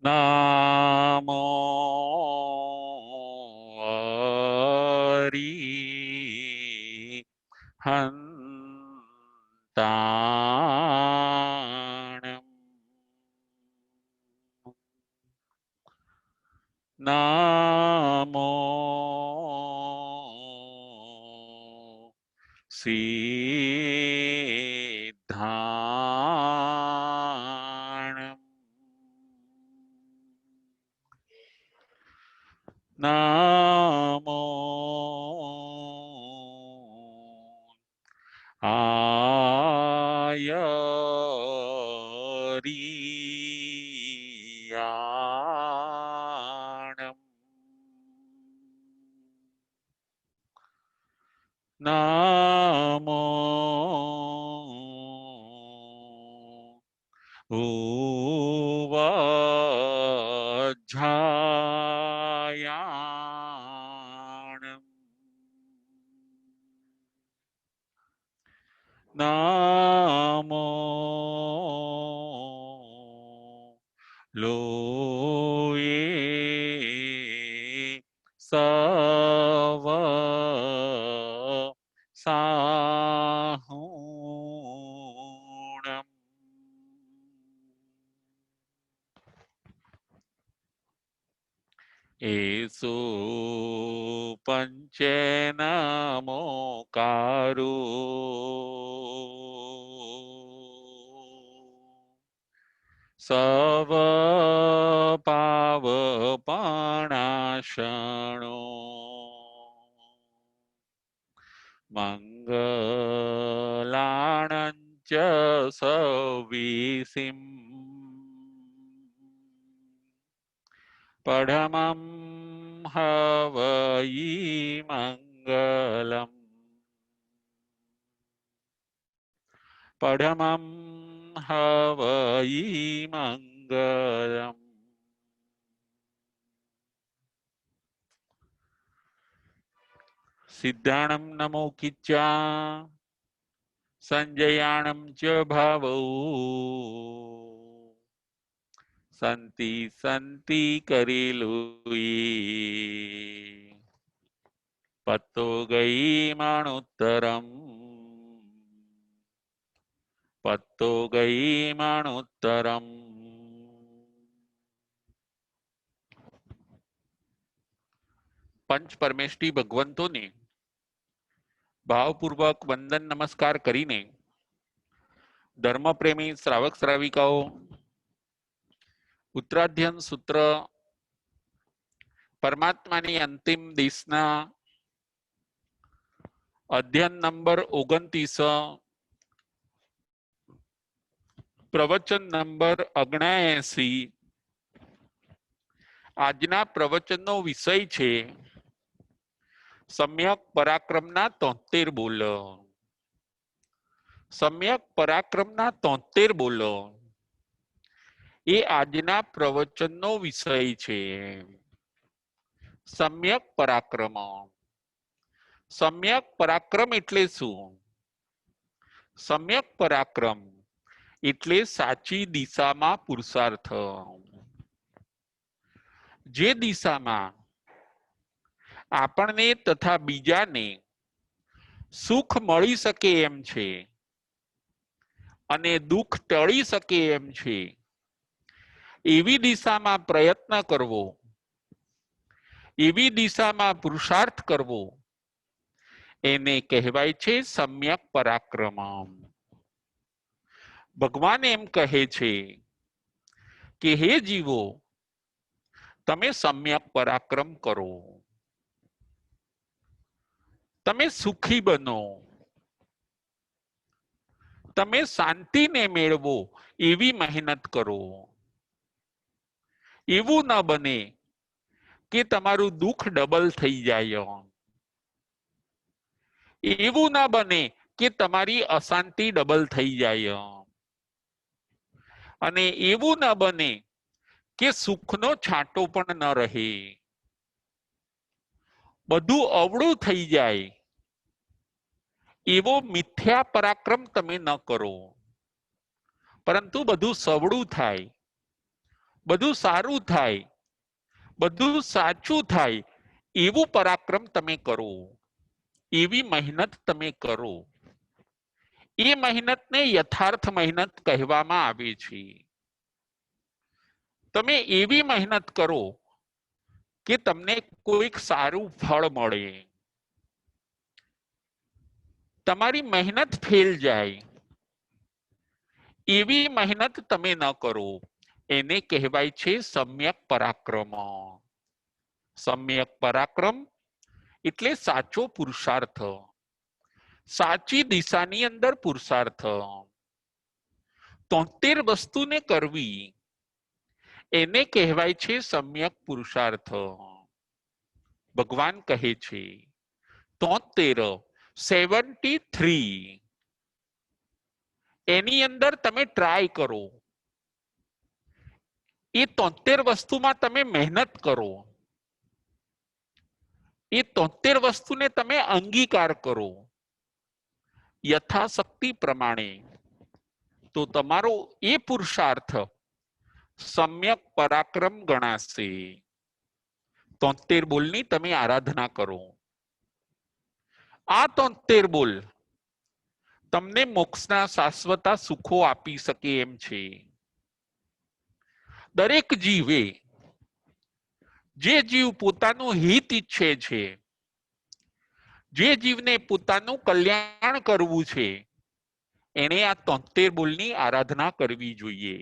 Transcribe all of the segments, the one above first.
નામો હંતાણમ નામો સિદ્ધાણમ નામો આયરિયાણમ નામો ઉવાજ્જાયાણમ નામો લોયે સવ સાહુણમ એસો પંચેનમોકારો સવ પાવપણાશણો મંગલાણંચ સવિસિમ પડમં હવઈ મંગલમ પડમં હવઈ મંગલમ સિદ્ધાણમ નમો કિચ્ચા સંજયાણમ ચ ભાવૌ સંતિ સંતિ કરેલુઈ પત્તો ગઈ માણોત્તરમ પત્તો ગઈ માણોત્તરમ પંચ પરમેષ્ઠી ભગવંતોને ભાવપૂર્વક વંદન નમસ્કાર કરીને ધર્મપ્રેમી શ્રાવક શ્રાવિકાઓ ઉત્તરાધ્યન સૂત્ર પરમાત્માની અંતિમ દિશના અધ્યયન નંબર 29 પ્રવચન નંબર 79 આજના પ્રવચનનો વિષય છે સમ્યક પરાક્રમના 73 બોલો. સમ્યક પરાક્રમના 73 બોલો એ આજના પ્રવચનનો વિષય છે. સમ્યક પરાક્રમ. સમ્યક પરાક્રમ એટલે શું? સમ્યક પરાક્રમ એટલે સાચી દિશામાં પુરુષાર્થ. જે દિશામાં આપણને તથા બીજાને સુખ મળી શકે એમ છે અને દુઃખ ટળી શકે એમ છે એવી દિશામાં પ્રયત્ન કરવો, એવી દિશામાં પુરુષાર્થ કરવો એને કહેવાય છે સમ્યક પરાક્રમ. ભગવાન એમ કહે છે કે હે જીવો તમે સમ્યક પરાક્રમ કરો, તમે સુખી બનો, તમે શાંતિને મેળવો એવી મહેનત કરો. એવું ન બને કે તમારું દુઃખ ડબલ થઈ જાય, એવું ના બને કે તમારી અશાંતિ ડબલ થઈ જાય, અને એવું ના બને કે સુખનો છાંટો પણ ન રહે. બધું અવળું થઈ જાય એવો મિથ્યા પરાક્રમ તમે ન કરો, પરંતુ બધું સવળું થાય, બધું સારું થાય, બધું સાચું થાય એવું પરાક્રમ તમે કરો, એવી મહેનત તમે કરો. એ મહેનતને યથાર્થ મહેનત કહેવામાં આવે છે. તમે એવી મહેનત કરો કે તમને કોઈક સારું ફળ મળે. તમારી મહેનત ફેલ જાય એવી મહેનત તમે ન કરો. એને કહેવાય છે સમ્યક પરાક્રમ. સમ્યક પરાક્રમ એટલે સાચો પુરુષાર્થ, સાચી દિશાની અંદર પુરુષાર્થ. 73 વસ્તુને કરવી એને કહેવાય છે સમ્યક પુરુષાર્થ. ભગવાન કહે છે 73, 73, એની અંદર તમે ટ્રાય કરો. એ 73 વસ્તુમાં તમે મહેનત કરો. એ 73 વસ્તુને તમે અંગીકાર કરો યથાશક્તિ પ્રમાણે. તો તમારો એ પુરુષાર્થ સમ્યક પરાક્રમ ગણાશે. 73 બોલની તમે આરાધના કરો. આ 73 બોલ તમને મોક્ષના શાશ્વત સુખો આપી શકે એમ છે. દરેક જીવે, જે જીવ પોતાનું હિત ઈચ્છે છે, જે જીવને પોતાનું કલ્યાણ કરવું છે, એને આ 73 બોલની આરાધના કરવી જોઈએ.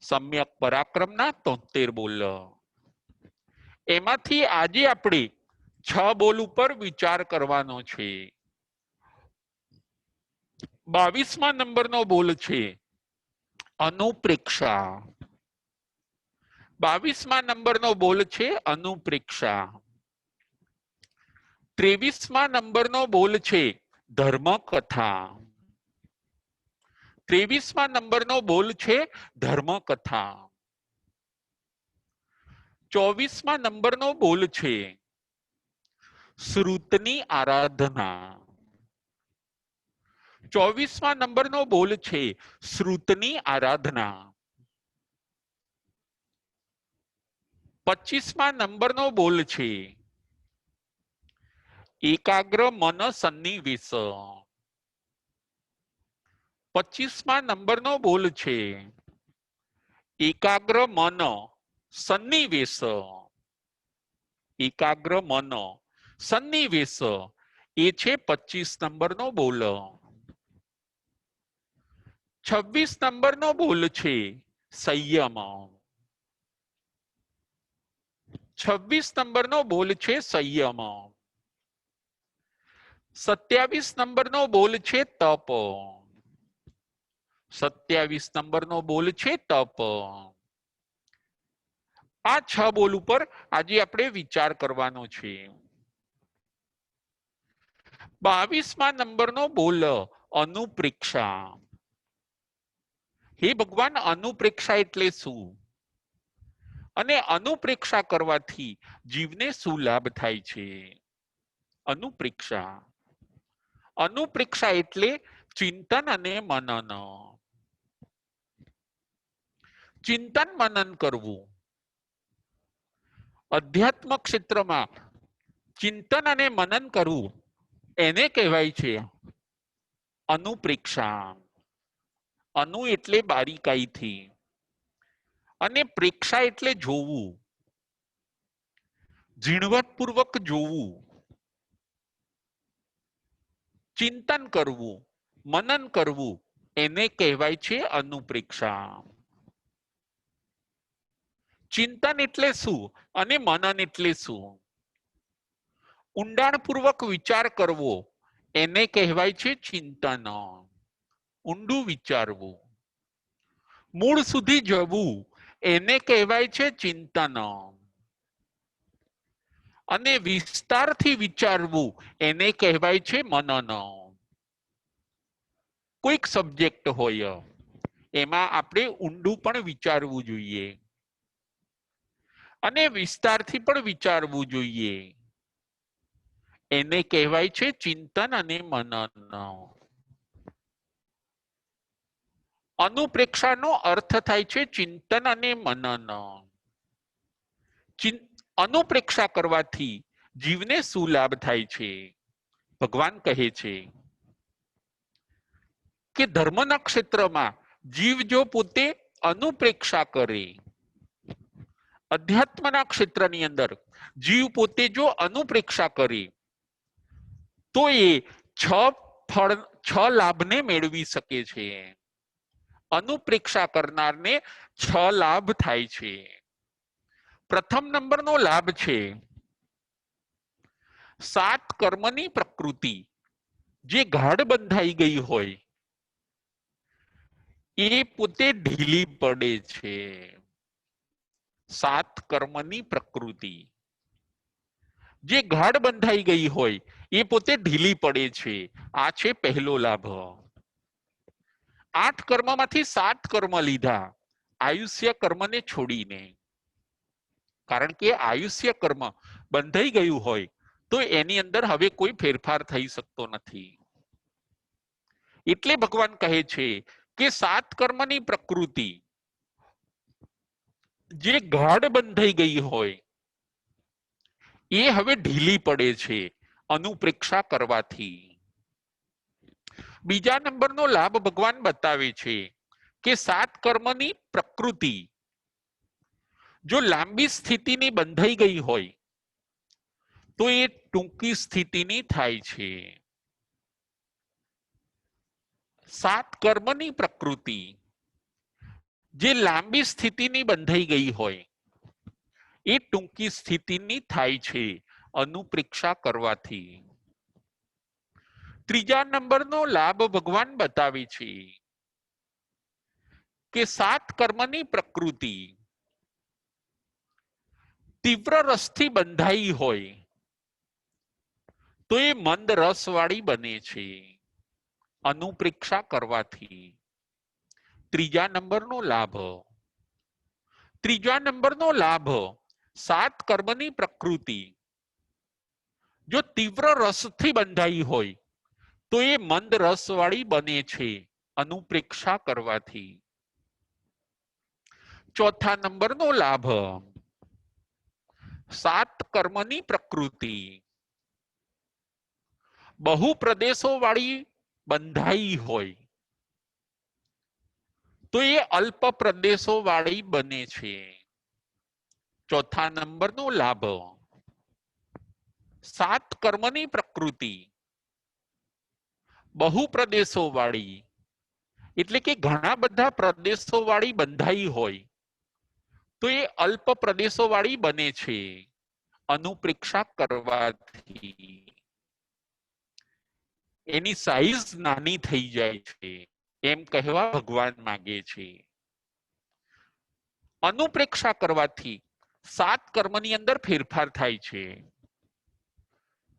સમ્યક પરાક્રમના 73 બોલ. એમાંથી આજે આપણે 6 બોલ ઉપર વિચાર કરવાનો છે. 22મા નંબરનો બોલ છે અનુપ્રેક્ષા. 22મા નંબરનો બોલ છે અનુપ્રેક્ષા. 23મા નંબરનો બોલ છે ધર્મકથા. 23મા નંબરનો બોલ છે ધર્મકથા. 24મા નંબરનો બોલ છે શ્રુતની આરાધના. 24મા નંબરનો બોલ છે શ્રુતની આરાધના. 25મા નંબરનો બોલ છે એકાગ્ર મન સન્નિવેશ. 25મા નંબરનો બોલ છે એકાગ્ર મન સન્નિવેશ. એકાગ્ર મન સન્નિવેશ એ છે 25 નંબરનો બોલ. 26 નંબરનો બોલ છે સંયમ. 26 નંબરનો બોલ છે સંયમ. 27 નંબરનો બોલ છે તપ. 27 નંબરનો બોલ છે તપ. આ 6 બોલ ઉપર આજે આપણે વિચાર કરવાનો છે. 22મા નંબરનો બોલ અનુપ્રેક્ષા. હે ભગવાન, અનુપ્રેક્ષા એટલે શું? અને અનુપ્રેક્ષા કરવાથી જીવને શું લાભ થાય છે? અનુપ્રેક્ષા. અનુપ્રેક્ષા એટલે ચિંતન અને મનન. ચિંતન મનન કરવું. અધ્યાત્મ ક્ષેત્રમાં ચિંતન અને મનન કરવું એને કહેવાય છે અનુપ્રેક્ષા. અનુ એટલે બારીકાઈથી અને પ્રેક્ષા એટલે જોવું, ઝીણવટપૂર્વક જોવું, ચિંતન કરવું, મનન કરવું એને કહેવાય છે અનુપ્રેક્ષા. ચિંતન એટલે શું અને મનન એટલે શું? ઊંડાણપૂર્વક વિચાર કરવો એને કહેવાય છે ચિંતન. ઊંડું વિચારવું. મૂળ સુધી જવું એને કહેવાય છે ચિંતન. અને વિસ્તારથી વિચારવું એને કહેવાય છે મનન. કોઈક સબ્જેક્ટ હોય એમાં આપણે ઊંડું પણ વિચારવું જોઈએ અને વિસ્તારથી પણ વિચારવું જોઈએ. એને કહેવાય છે ચિંતન અને મનન. અનુપ્રેક્ષાનો અર્થ થાય છે ચિંતન અને મનન. અનુપ્રેક્ષા કરવાથી જીવને શું લાભ થાય છે? ભગવાન કહે છે કે ધર્મના ક્ષેત્રમાં જીવ જો પોતે અનુપ્રેક્ષા કરે, અધ્યાત્મના ક્ષેત્રની અંદર જીવ પોતે જો અનુપ્રેક્ષા કરે તો એ છ લાભને મેળવી શકે છે. અનુપ્રેક્ષા કરનારને 6 લાભ થાય છે. પ્રથમ નંબરનો લાભ છે 7 કર્મની પ્રકૃતિ જે ગાઢ બંધાઈ ગઈ હોય એ પોતે ઢીલી પડે છે. 7 કર્મની પ્રકૃતિ જે ગાઢ બંધાઈ ગઈ હોય એ પોતે ઢીલી પડે છે. આ છે પહેલો લાભ. 8 કર્મમાંથી 7 કર્મ લીધા આયુષ્ય કર્મને છોડીને. કારણ કે આયુષ્ય કર્મ બંધાઈ ગયું હોય તો એની અંદર હવે કોઈ ફેરફાર થઈ શકતો નથી. એટલે ભગવાન કહે છે કે 7 કર્મની પ્રકૃતિ જે ગાઢ બંધાઈ ગઈ હોય એ હવે ઢીલી પડે છે અનુપ્રેક્ષા કરવાથી. બીજા નંબરનો લાભ ભગવાન બતાવે છે કે 7 કર્મની પ્રકૃતિ જો લાંબી સ્થિતિની બંધાઈ ગઈ હોય તો એ ટૂંકી સ્થિતિની થાય છે. 7 કર્મની પ્રકૃતિ જે લાંબી સ્થિતિની બંધાઈ ગઈ હોય એ ટૂંકી સ્થિતિની થાય છે અનુપ્રેક્ષા કરવાથી. ત્રીજા નંબરનો લાભ ભગવાન બતાવે છે કે 7 કર્મની પ્રકૃતિ તીવ્ર રસથી બંધાઈ હોય તો એ મંદ રસ વાળી બને છે અનુપ્રેક્ષા કરવાથી. ત્રીજા નંબરનો લાભ. ત્રીજા નંબરનો લાભ 7 કર્મની પ્રકૃતિ જો તીવ્ર રસથી બંધાઈ હોય તો એ મંદ રસ વાળી બને છે અનુપ્રેક્ષા કરવાથી. ચોથા નંબરનો લાભ 7 કર્મની પ્રકૃતિ બહુ પ્રદેશો વાળી બંધાઈ હોય તો એ અલ્પ પ્રદેશો વાળી બને છે. ચોથા નંબરનો લાભ 7 કર્મની પ્રકૃતિ બહુ પ્રદેશો વાળી એટલે કે ઘણા બધા પ્રદેશો વાળી બંધાઈ હોય તો એ અલ્પ પ્રદેશો વાળી બને છે અનુપ્રેક્ષા કરવાથી. એની સાઈઝ નાની થઈ જાય છે એમ કહેવા ભગવાન માંગે છે. અનુપ્રેક્ષા કરવાથી 7 કર્મની અંદર ફેરફાર થાય છે.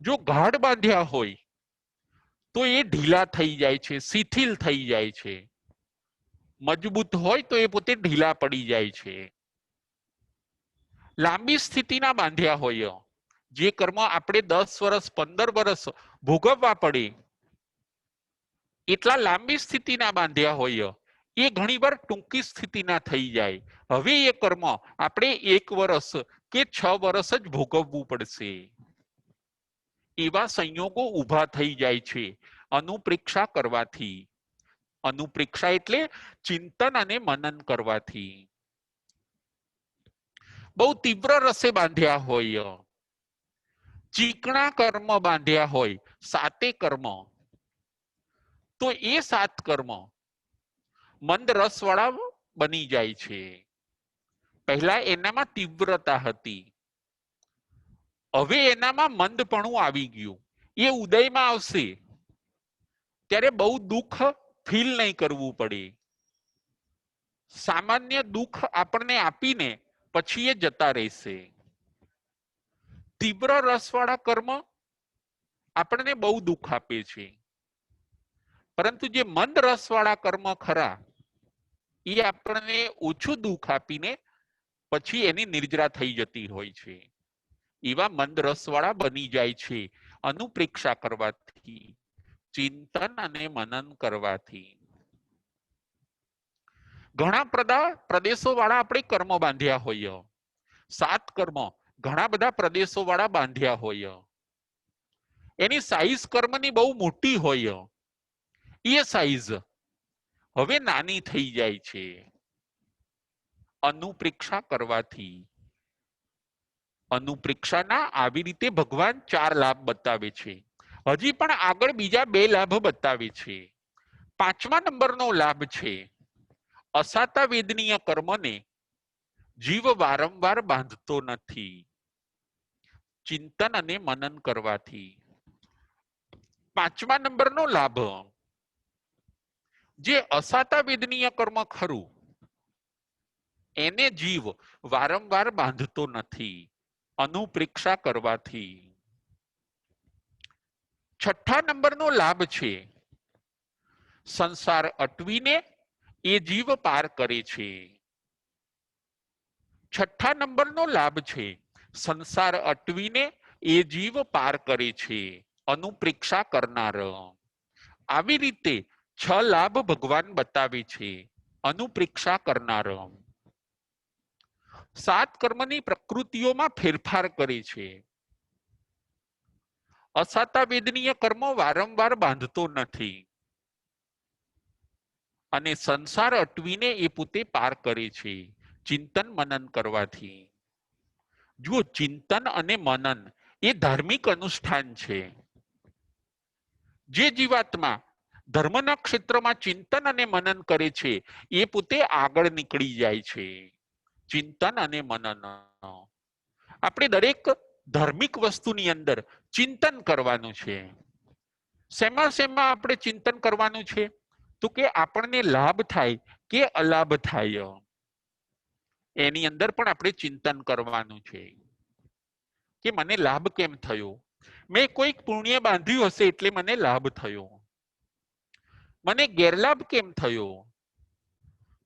જો ગાઢ બાંધ્યા હોય તો એ ઢીલા થઈ જાય છે, શિથિલ થઈ જાય છે. મજબૂત હોય તો એ પોતે ઢીલા પડી જાય છે. લાંબી સ્થિતિના બાંધ્યા હોય જે કર્મ આપણે 10 વર્ષ 15 વર્ષ ભોગવવા પડે એટલા લાંબી સ્થિતિના બાંધ્યા હોય એ ઘણીવાર ટૂંકી સ્થિતિના થઈ જાય. હવે એ કર્મ આપણે 1 વર્ષ કે 6 વર્ષ જ ભોગવવું પડશે. એવા સંયોગો ઊભા થઈ જાય છે અનુપ્રેક્ષા કરવાથી. અનુપ્રેક્ષા એટલે ચિંતન અને મનન કરવાથી. બહુ તીવ્ર રસે બાંધ્યા હોય, ચીકણા કર્મ બાંધ્યા હોય 7 કર્મ તો એ 7 કર્મ મંદ રસ વાળા બની જાય છે. પહેલા એનામાં તીવ્રતા હતી, હવે એનામાં મંદપણું આવી ગયું. એ ઉદયમાં આવશે ત્યારે બહુ દુઃખ ફીલ નહીં કરવું પડે. સામાન્ય દુઃખ આપણને આપીને પછી એ જતા રહેશે. તીવ્ર રસવાળા કર્મ આપણને બહુ દુઃખ આપે છે, પરંતુ જે મંદ રસવાળા કર્મ ખરા એ આપણને ઓછું દુઃખ આપીને પછી એની નિર્જરા થઈ જતી હોય છે. એવા મંદ રસવાળા બની જાય છે અનુપ્રેક્ષા કરવાથી, ચિંતન અને મનન કરવાથી. ઘણા પ્રદેશો વાળા આપણે કર્મ બાંધ્યા હોઈએ, 7 કર્મ ઘણા બધા પ્રદેશો વાળા બાંધ્યા હોય, એની સાઈઝ કર્મની બહુ મોટી હોય, એ સાઈઝ હવે નાની થઈ જાય છે અનુપ્રેક્ષા કરવાથી. અનુપ્રેક્ષાના આવી રીતે ભગવાન 4 લાભ બતાવે છે. હજી પણ આગળ બીજા 2 લાભ બતાવે છે. 5મા નંબરનો લાભ છે અસાતા વેદનીય કર્મને જીવ વારંવાર બાંધતો નથી, ચિંતન અને મનન કરવાથી. 5મા નંબરનો લાભ, જે અસાતા વેદનીય કર્મ ખરું એને જીવ વારંવાર બાંધતો નથી, અનુપ્રેક્ષા કરવાથી. 6ઠા નંબરનો લાભ છે સંસાર અટવીને એ જીવ પાર કરે છે. 6ઠા નંબરનો લાભ છે સંસાર અટવીને એ જીવ પાર કરે છે, અનુપ્રેક્ષા કરનાર. આવી રીતે 6 લાભ ભગવાન બતાવે છે અનુપ્રેક્ષા કરનાર. 7 કર્મની પ્રકૃતિઓમાં ફેરફાર કરે છે. અસાતા વેદનીય કર્મો વારંવાર બાંધતો નથી અને સંસાર અટવીને એ પોતે પાર કરે છે, ચિંતન મનન કરવાથી. જુઓ, ચિંતન અને મનન એ ધાર્મિક અનુષ્ઠાન છે. જે જીવાત્મા ધર્મના ક્ષેત્રમાં ચિંતન અને મનન કરે છે એ પોતે આગળ નીકળી જાય છે. ચિંતન અને મનન, આપણે દરેક ધાર્મિક વસ્તુની અંદર ચિંતન કરવાનું છે. શેમાં શેમાં આપણે ચિંતન કરવાનું છે? તો કે આપણને લાભ થાય કે અલાભ થાય એની અંદર પણ આપણે ચિંતન કરવાનું છે કે મને લાભ કેમ થયો, મેં કોઈક પુણ્ય બાંધ્યું હશે એટલે મને લાભ થયો, મને ગેરલાભ કેમ થયો,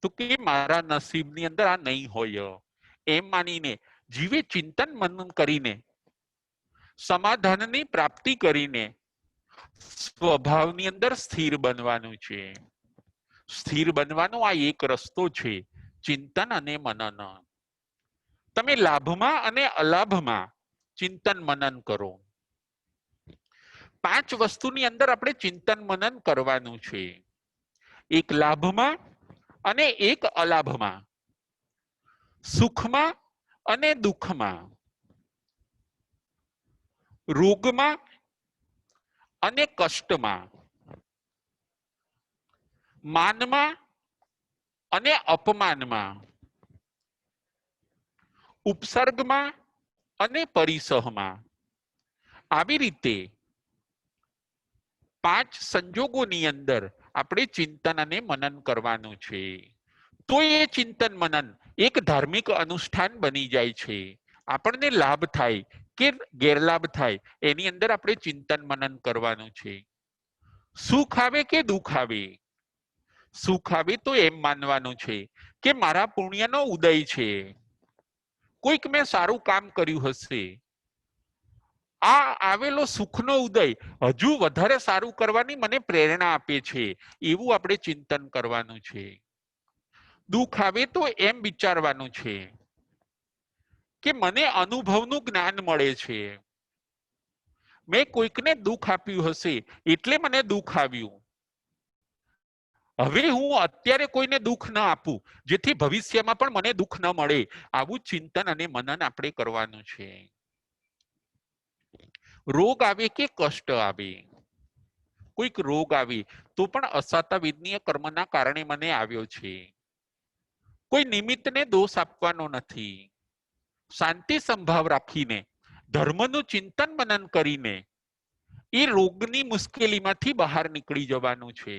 તો કે મારા નસીબની અંદર આ નહીં હોય એમ માનીને જીવે ચિંતન મનન કરીને સમાધાનની પ્રાપ્તિ કરીને સ્વભાવની અંદર સ્થિર બનવાનું છે. સ્થિર બનવાનો આ એક રસ્તો છે, ચિંતન અને મનન. તમે લાભમાં અને અલાભમાં ચિંતન મનન કરો. 5 વસ્તુની અંદર આપણે ચિંતન મનન કરવાનું છે, એક લાભમાં અને એક અલાભમાં, સુખમાં અને દુઃખમાં, રોગમાં અને કષ્ટમાં, માનમાં અને અપમાનમાં, ઉપસર્ગમાં અને પરિસહમાં. આવી રીતે 5 સંજોગોની અંદર આપણે ચિંતન અને મનન કરવાનું છે. તો એ ચિંતન મનન એક ધાર્મિક અનુષ્ઠાન બની જાય છે. આપણને લાભ થાય કે ગેરલાભ થાય એની અંદર આપણે ચિંતન મનન કરવાનું છે. સુખ આવે કે દુઃખ આવે, સુખ આવે તો એમ માનવાનું છે કે મારા પુણ્યનો ઉદય છે, કોઈક મેં સારું કામ કર્યું હશે, આ આવેલો સુખનો ઉદય હજુ વધારે સારું કરવાની મને પ્રેરણા આપે છે, એવું આપણે ચિંતન કરવાનું છે. દુઃખ આવે તો એમ વિચારવાનું છે કે મને અનુભવનું જ્ઞાન મળે છે, મેં કોઈકને દુઃખ આપ્યું હશે એટલે મને દુઃખ આવ્યું, હવે હું અત્યારે કોઈને દુઃખ ન આપું જેથી ભવિષ્યમાં પણ મને દુઃખ ન મળે. આવું ચિંતન અને મનન આપણે કરવાનું છે. રોગ આવે કે કષ્ટ આવે, કોઈક રોગ આવે તો પણ અસાતા વેદનીય કર્મના કારણે મને આવ્યો છે, કોઈ નિમિત્તને દોષ આપવાનો નથી. શાંતિ સંભાવ રાખીને ધર્મનું ચિંતન મનન કરીને એ રોગની મુશ્કેલીમાંથી બહાર નીકળી જવાનું છે.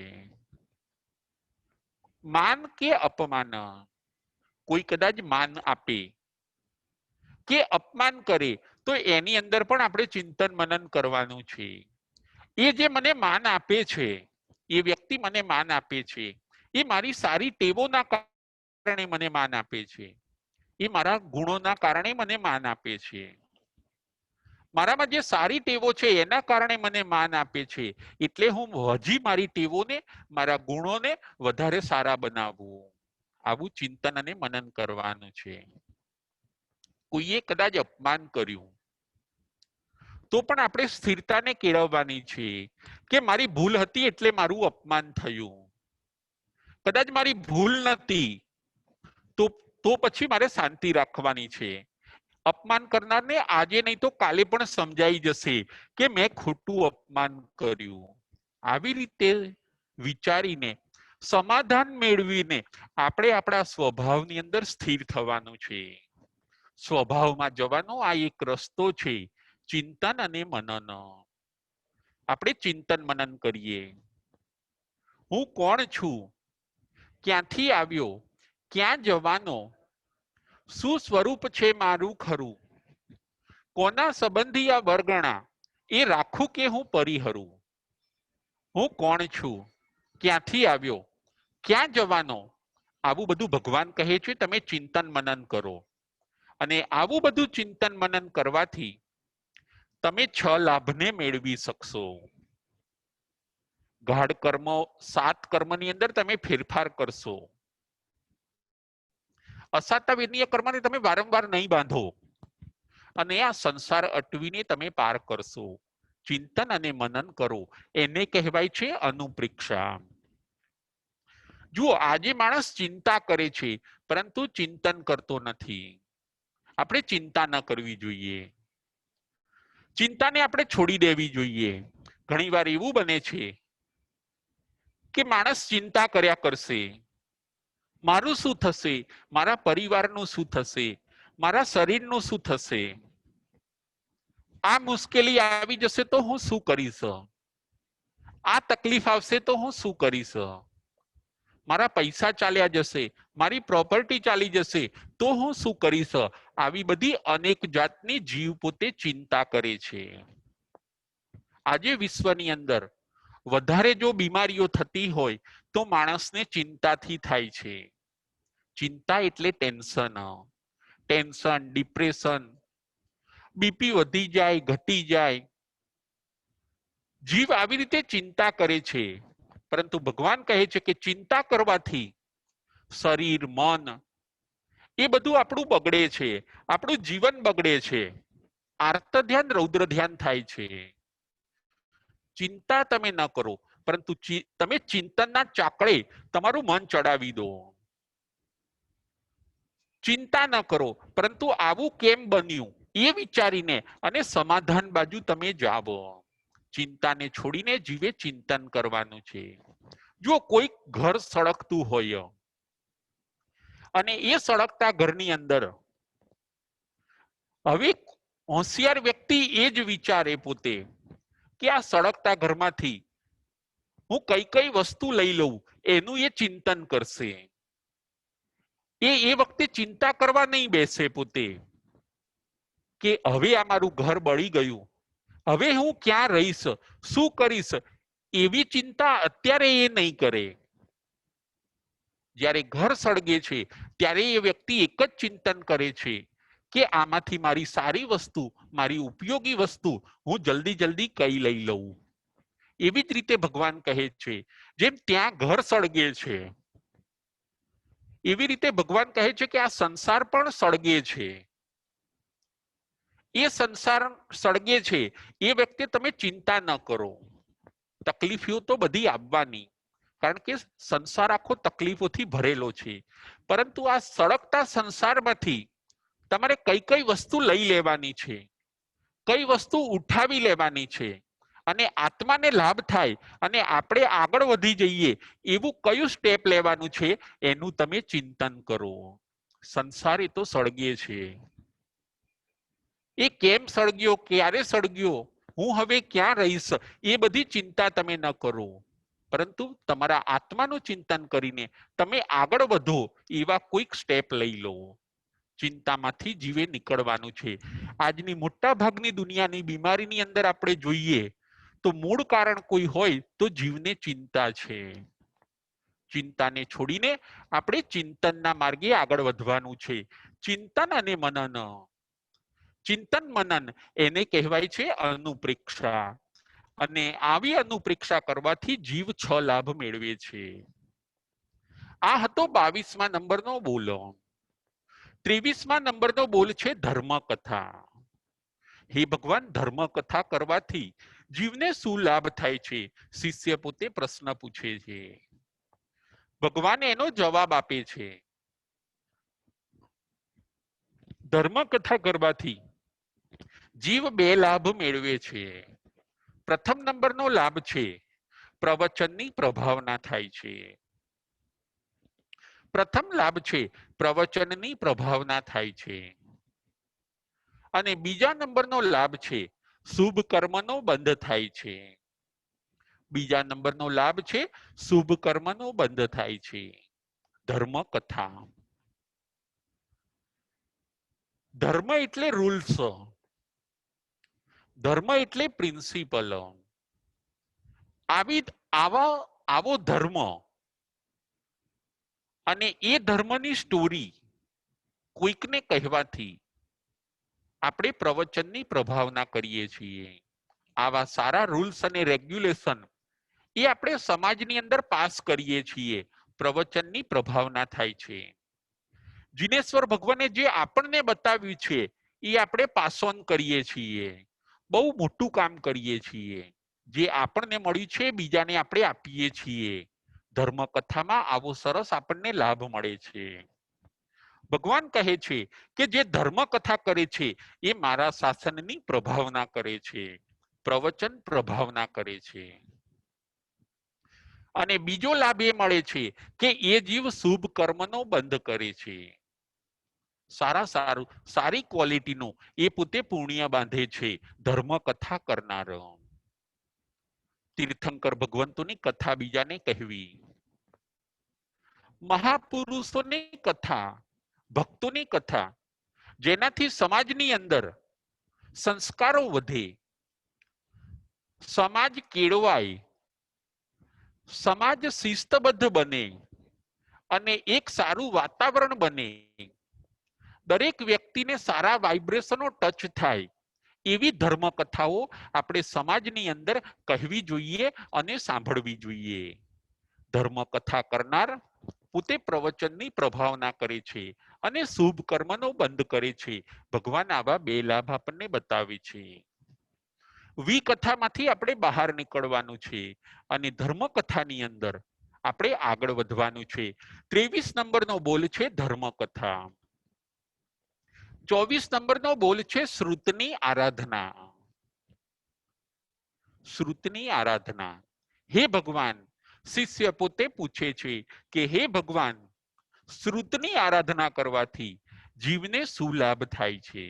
માન કે અપમાન, કોઈ કદાચ માન આપે કે અપમાન કરે તો એની અંદર પણ આપણે ચિંતન મનન કરવાનું છે. એ જે મને માન આપે છે, એ વ્યક્તિ મને માન આપે છે, એ મારી સારી ટેવોના કારણે મને માન આપે છે, એ મારા ગુણોના કારણે મને માન આપે છે, મારામાં જે સારી ટેવો છે એના કારણે મને માન આપે છે, એટલે હું હજી મારી ટેવોને મારા ગુણોને વધારે સારા બનાવું. આવું ચિંતન અને મનન કરવાનું છે. કોઈએ કદાચ અપમાન કર્યું તો પણ આપણે સ્થિરતાને કેળવવાની છે કે મારી ભૂલ હતી એટલે મારું અપમાન થયું. કદાચ મારી ભૂલ નથી તો પછી મારે શાંતિ રાખવાની છે. અપમાન કરનારને આજે નહીં તો કાલે પણ સમજાઈ જશે કે મેં ખોટું અપમાન કર્યું. આવી રીતે વિચારીને સમાધાન મેળવીને આપણે આપણા સ્વભાવની અંદર સ્થિર થવાનું છે. સ્વભાવમાં જવાનો આ એક રસ્તો છે, ચિંતન અને મનન. આપણે ચિંતન મનન કરીએ. હું કોણ છું, ક્યાંથી આવ્યો, ક્યાં જવાનો, શું સ્વરૂપ છે મારું ખરું, કોના સંબંધી આ વર્ગણા, એ રાખું કે હું પરિહરું. હું કોણ છું, ક્યાંથી આવ્યો, ક્યાં જવાનો, આવું બધું ભગવાન કહે છે તમે ચિંતન મનન કરો. અને આવું બધું ચિંતન મનન કરવાથી તમે 6 લાભને મેળવી શકશો. ગાઢ કર્મો 7 કર્મની અંદર તમે ફેરફાર કરશો. અસાતા વેદનીય કર્મને તમે વારંવાર નહીં બાંધો અને આ સંસાર અટવીને તમે પાર કરશો. ચિંતન અને મનન કરો, એને કહેવાય છે અનુપ્રેક્ષા. જુઓ, આજે માણસ ચિંતા કરે છે પરંતુ ચિંતન કરતો નથી. આપણે ચિંતા ન કરવી જોઈએ. ચિંતાને આપણે છોડી દેવી જોઈએ. ઘણીવાર એવું બને છે કે માણસ ચિંતા કર્યા કરશે, મારું શું થશે, મારા પરિવારનું શું થશે, મારા શરીરનું શું થશે, આ મુશ્કેલી આવી જશે તો હું શું કરીશ, આ તકલીફ આવશે તો હું શું કરીશ, મારા પૈસા ચાલ્યા જશે, મારી પ્રોપર્ટી ચાલી જશે તો હું શું કરીશ. આવી બધી અનેક જાતની જીવ પોતે ચિંતા કરે છે. આજે વિશ્વની અંદર વધારે જો બીમારીઓ થતી હોય તો માણસને ચિંતાથી થાય છે. ચિંતા એટલે ટેન્શન, ડિપ્રેશન, બીપી વધી જાય, ઘટી જાય. જીવ આવી રીતે ચિંતા કરે છે. પરંતુ ભગવાન કહે છે કે ચિંતા કરવાથી શરીર, મન એ બધું આપણું બગડે છે, આપણું જીવન બગડે છે. આર્ત ધ્યાન, રૌદ્ર ધ્યાન થાય છે. ચિંતા તમે ન કરો, પરંતુ તમે ચિંતનના ચાકડે તમારું મન ચડાવી દો. ચિંતા ન કરો, પરંતુ આવું કેમ બન્યું એ વિચારીને અને સમાધાન બાજુ તમે જાઓ. ચિંતાને છોડીને જીવે ચિંતન કરવાનું છે. જો કોઈ ઘર સળગતું હોય અને એ સળગતા ઘરની અંદર હવે હોશિયાર વ્યક્તિ એ જ વિચારે પોતે કે આ સળગતા ઘરમાંથી હું કઈ કઈ વસ્તુ લઈ લઉં, એનું એ ચિંતન કરશે. એ વખતે ચિંતા કરવા નહીં બેસે પોતે કે હવે આ મારું ઘર બળી ગયું, હવે હું ક્યાં રહીશ, શું કરીશ. એવી ચિંતા અત્યારે એ નહીં કરે. જ્યારે ઘર સળગે છે ત્યારે એ વ્યક્તિ એક જ ચિંતન કરે છે કે આમાંથી મારી સારી વસ્તુ, મારી ઉપયોગી વસ્તુ હું જલ્દી જલ્દી કઈ લઈ લઉં. એવી જ રીતે ભગવાન કહે છે જેમ ત્યાં ઘર સળગે છે એવી રીતે ભગવાન કહે છે કે આ સંસાર પણ સળગે છે. એ સંસાર સળગે છે એ વખતે તમે ચિંતા ન કરો. તકલીફો તો બધી આવવાની, કારણ કે સંસાર આખો તકલીફોથી ભરેલો છે. પરંતુ આ સળગતા સંસારમાંથી તમારે કઈ કઈ વસ્તુ લઈ લેવાની છે, કઈ વસ્તુ ઉઠાવી લેવાની છે અને આત્માને લાભ થાય અને આપણે આગળ વધી જઈએ એવું કયું સ્ટેપ લેવાનું છે એનું તમે ચિંતન કરો. સંસાર એ તો સળગે છે. એ કેમ સળગ્યો, ક્યારે સળગ્યો, હું હવે ક્યાં રહીશ, એ બધી ચિંતા તમે ન કરો. પરંતુ તમારા આત્માનું ચિંતન કરીને તમે આગળ વધો એવા કોઈક સ્ટેપ લઈ લો. ચિંતામાંથી જીવે નીકળવાનું છે. આજની મોટા ભાગની દુનિયાની બીમારીની અંદર આપણે જોઈએ તો મૂળ કારણ કોઈ હોય તો જીવને ચિંતા છે. ચિંતાને છોડીને આપણે ચિંતનના માર્ગે આગળ વધવાનું છે. ચિંતન અને મનન, ચિંતન મનન એને કહેવાય છે અનુપ્રેક્ષા. અને આવી અનુપ્રેક્ષા કરવાથી જીવ 6 લાભ મેળવે છે. આ હતો 22મા નંબરનો બોલ. 23મા નંબરનો બોલ છે ધર્મકથા. હે ભગવાન, ધર્મકથા કરવાથી જીવને શું લાભ થાય છે? શિષ્ય પોતે પ્રશ્ન પૂછે છે. ભગવાન એનો જવાબ આપે છે. ધર્મકથા કરવાથી જીવ 2 લાભ મેળવે છે. પ્રથમ નંબરનો લાભ છે પ્રવચનની પ્રભાવના થાય છે. પ્રથમ લાભ છે પ્રવચનની પ્રભાવના થાય છે. અને બીજા નંબરનો લાભ છે શુભ કર્મનો બંધ થાય છે. બીજા નંબરનો લાભ છે શુભ કર્મનો બંધ થાય છે. ધર્મકથા. ધર્મ એટલે રૂલ્સ, ધર્મ એટલે પ્રિન્સિપલ. આવો ધર્મ અને એ ધર્મની સ્ટોરી કોઈકને કહેવાથી આપણે પ્રવચનની પ્રભાવના કરીએ છીએ. આવા સારા રૂલ્સ અને રેગ્યુલેશન એ આપણે સમાજની અંદર પાસ કરીએ છીએ. પ્રવચનની પ્રભાવના થાય છે. જીનેશ્વર ભગવાને જે આપણને બતાવ્યું છે એ આપણે પાસ ઓન કરીએ છીએ. બહુ મોટું કામ કરીએ છીએ. જે આપણને મળ્યું છે બીજાને આપણે આપીએ છીએ. ધર્મકથામાં આવો સરસ આપણને લાભ મળે છે. ભગવાન કહે છે કે જે ધર્મકથા કરે છે એ મારા શાસનની પ્રભાવના કરે છે, પ્રવચન પ્રભાવના કરે છે. અને બીજો લાભ એ મળે છે કે એ જીવ શુભ કર્મનો બંધ કરે છે. સારી ક્વોલિટીનું એ પોતે પુણ્ય બાંધે છે ધર્મકથા કરનારો. તીર્થંકર ભગવંતોની કથા બીજાને કહેવી, મહાપુરુષોની કથા, ભક્તોની કથા, જેનાથી સમાજની અંદર સંસ્કારો વધે, સમાજ કેળવાય, સમાજ શિસ્તબદ્ધ બને અને એક સારું વાતાવરણ બને, દરેક વ્યક્તિને સારા વાઇબ્રેશનો ટચ થાય એવી ધર્મકથાઓ આપણે સમાજની અંદર કહેવી જોઈએ અને સાંભળવી જોઈએ. ધર્મકથા કરનાર પોતે પ્રવચનની પ્રભાવના કરે છે અને શુભ કર્મનો બંધ કરે છે. ભગવાન આવા 2 લાભ આપણને બતાવે છે. વિકથામાંથી આપણે બહાર નીકળવાનું છે અને ધર્મકથાની અંદર આપણે આગળ વધવાનું છે. 23 નંબરનો બોલ છે ધર્મકથા. 24 નંબરનો બોલ છે શ્રુતની આરાધના. શ્રુતની આરાધના. હે ભગવાન, શિષ્ય પોતે પૂછે છે કે હે ભગવાન, શ્રુતની આરાધના કરવાથી જીવને શું લાભ થાય છે?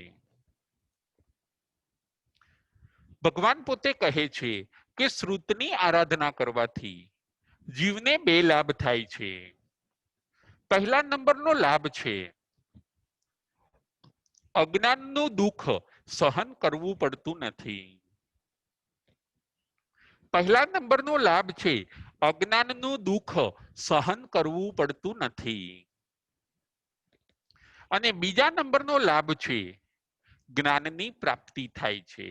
ભગવાન પોતે કહે છે કે શ્રુતની આરાધના કરવાથી જીવને 2 લાભ થાય છે. પહેલા નંબરનો લાભ છે અજ્ઞાનનું દુઃખ સહન કરવું પડતું નથી. પહેલા નંબરનો લાભ છે અજ્ઞાનનું દુઃખ સહન કરવું પડતું નથી. અને બીજા નંબરનો લાભ છે જ્ઞાનની પ્રાપ્તિ થાય છે.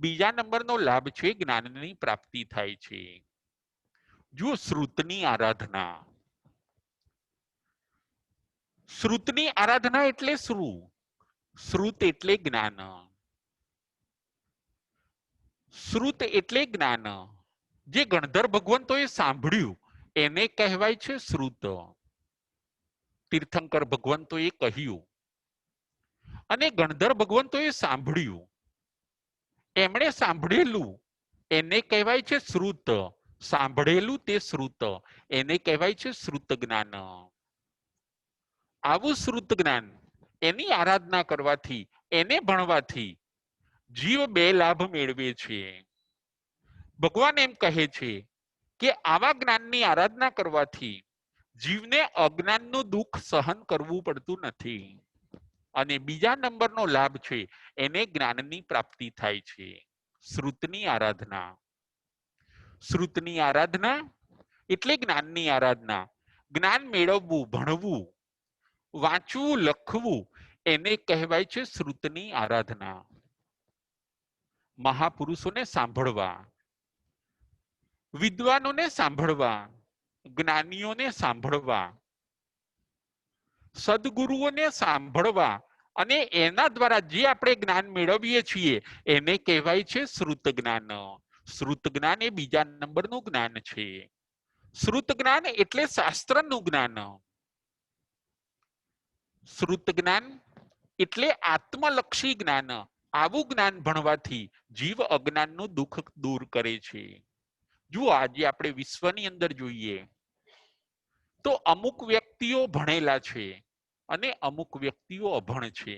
બીજા નંબરનો લાભ છે જ્ઞાનની પ્રાપ્તિ થાય છે. જો શ્રુતની આરાધના. શ્રુતની આરાધના એટલે શું? શ્રુત એટલે જ્ઞાન. શ્રુત એટલે જ્ઞાન. જે ગણધર ભગવંતોએ સાંભળ્યું એને કહેવાય છે શ્રુત. તીર્થંકર ભગવંતોએ કહ્યું અને ગણધર ભગવંતોએ સાંભળ્યું, એમણે સાંભળેલું એને કહેવાય છે શ્રુત. સાંભળેલું તે શ્રુત, એને કહેવાય છે શ્રુત જ્ઞાન. આવું શ્રુત જ્ઞાન, એની આરાધના કરવાથી, એને ભણવાથી જીવ 2 લાભ મેળવે છે. ભગવાન એમ કહે છે કે આવા જ્ઞાનની આરાધના કરવાથી જીવને અજ્ઞાનનું દુઃખ સહન કરવું પડતું નથી. અને બીજા નંબરનો લાભ છે એને જ્ઞાનની પ્રાપ્તિ થાય છે. શ્રુતની આરાધના. શ્રુતની આરાધના એટલે જ્ઞાનની આરાધના. જ્ઞાન મેળવવું, ભણવું, વાંચવું, લખવું એને કહેવાય છે શ્રુતની આરાધના. મહાપુરુષોને સાંભળવા, વિદ્વાનોને સાંભળવા, જ્ઞાનીઓને સાંભળવા, સદગુરુઓને સાંભળવા અને એના દ્વારા જે આપણે જ્ઞાન મેળવીએ છીએ એને કહેવાય છે શ્રુત જ્ઞાન. શ્રુત જ્ઞાન એ બીજા નંબરનું જ્ઞાન છે. શ્રુત જ્ઞાન એટલે શાસ્ત્રનું જ્ઞાન. શ્રુત જ્ઞાન એટલે આત્મલક્ષી જ્ઞાન. આવું જ્ઞાન ભણવાથી જીવ અજ્ઞાનનું દુઃખ દૂર કરે છે. જુઓ, આજે આપણે વિશ્વની અંદર જોઈએ તો અમુક વ્યક્તિઓ ભણેલા છે અને અમુક વ્યક્તિઓ અભણ છે.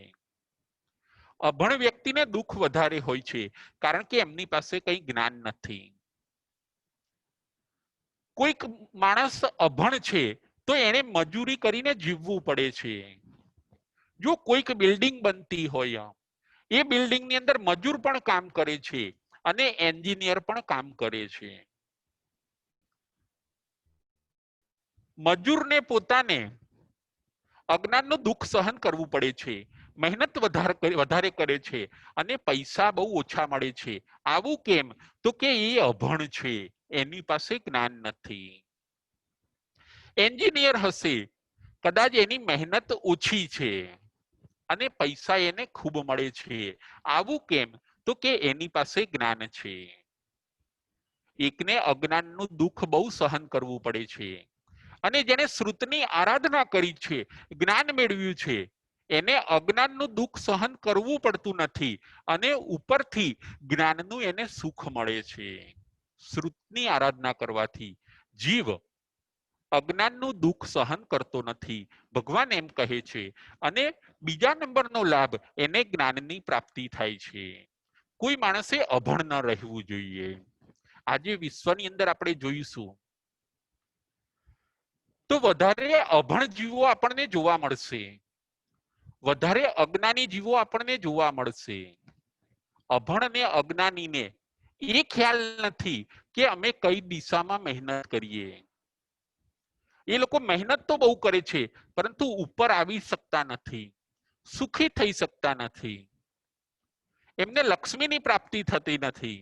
અભણ વ્યક્તિને દુઃખ વધારે હોય છે કારણ કે એમની પાસે કઈ જ્ઞાન નથી. કોઈક માણસ અભણ છે તો એને મજૂરી કરીને જીવવું પડે છે. જો કોઈક બિલ્ડિંગ બનતી હોય, એ બિલ્ડિંગ ની અંદર મજૂર પણ કામ કરે છે અને એન્જિનિયર પણ કામ કરે છે. મજૂરને પોતાને અજ્ઞાનનું દુઃખ સહન કરવું પડે છે, મહેનત વધારે કરે છે અને પૈસા બહુ ઓછા મળે છે. આવું કેમ? તો કે એ અભણ છે, એની પાસે જ્ઞાન નથી. એન્જિનિયર હશે, કદાચ એની મહેનત ઓછી છે અને પૈસા એને ખૂબ મળે છે. આવું કેમ? તો કે એની પાસે જ્ઞાન છે. એકને અજ્ઞાનનું દુઃખ બહુ સહન કરવું પડે છે અને જેને શ્રુતની આરાધના કરી છે, જ્ઞાન મેળવ્યું છે, એને અજ્ઞાનનું દુઃખ સહન કરવું પડતું નથી અને ઉપરથી જ્ઞાનનું એને સુખ મળે છે. શ્રુતની આરાધના કરવાથી જીવ અજ્ઞાનનું દુઃખ સહન કરતો નથી, ભગવાન એમ કહે છે. અને બીજા નંબરનો લાભ એને જ્ઞાનની પ્રાપ્તિ થાય છે. કોઈ માણસે અભણ ન રહેવું જોઈએ. આજે વિશ્વની અંદર આપણે જોઈશું તો વધારે અભણ જીવો આપણને જોવા મળશે, વધારે અજ્ઞાની જીવો આપણને જોવા મળશે. અભણ ને અજ્ઞાનીને એ ખ્યાલ નથી કે અમે કઈ દિશામાં મહેનત કરીએ. એ લોકો મહેનત તો બહુ કરે છે પરંતુ ઉપર આવી શકતા નથી, સુખી થઈ શકતા નથી, એમને લક્ષ્મીની પ્રાપ્તિ થતી નથી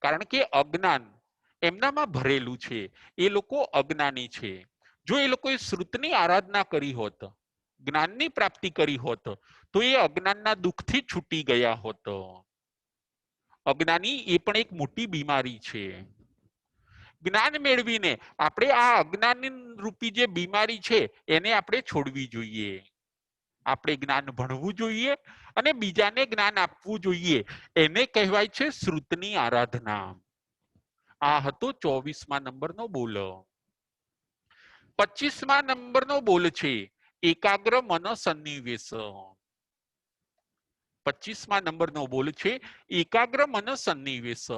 કારણ કે અજ્ઞાન એમનામાં ભરેલું છે. એ લોકો અજ્ઞાની છે. જો એ લોકોએ શ્રુતની આરાધના કરી હોત, જ્ઞાનની પ્રાપ્તિ કરી હોત તો એ અજ્ઞાનના દુઃખથી છૂટી ગયા હોત. અજ્ઞાની એ પણ એક મોટી બીમારી છે. જ્ઞાન મેળવીને આપણે આ અજ્ઞાન રૂપી જે બીમારી છે એને આપણે છોડવી જોઈએ. આપણે જ્ઞાન ભણવું જોઈએ અને બીજાને જ્ઞાન આપવું જોઈએ. એને કહેવાય છે શ્રુતની આરાધના. આ હતો 24મા નંબરનો બોલ. 25મા નંબરનો બોલ છે એકાગ્ર મન સન્નિવેશ. 25મા નંબરનો બોલ છે એકાગ્ર મન સન્નિવેશ.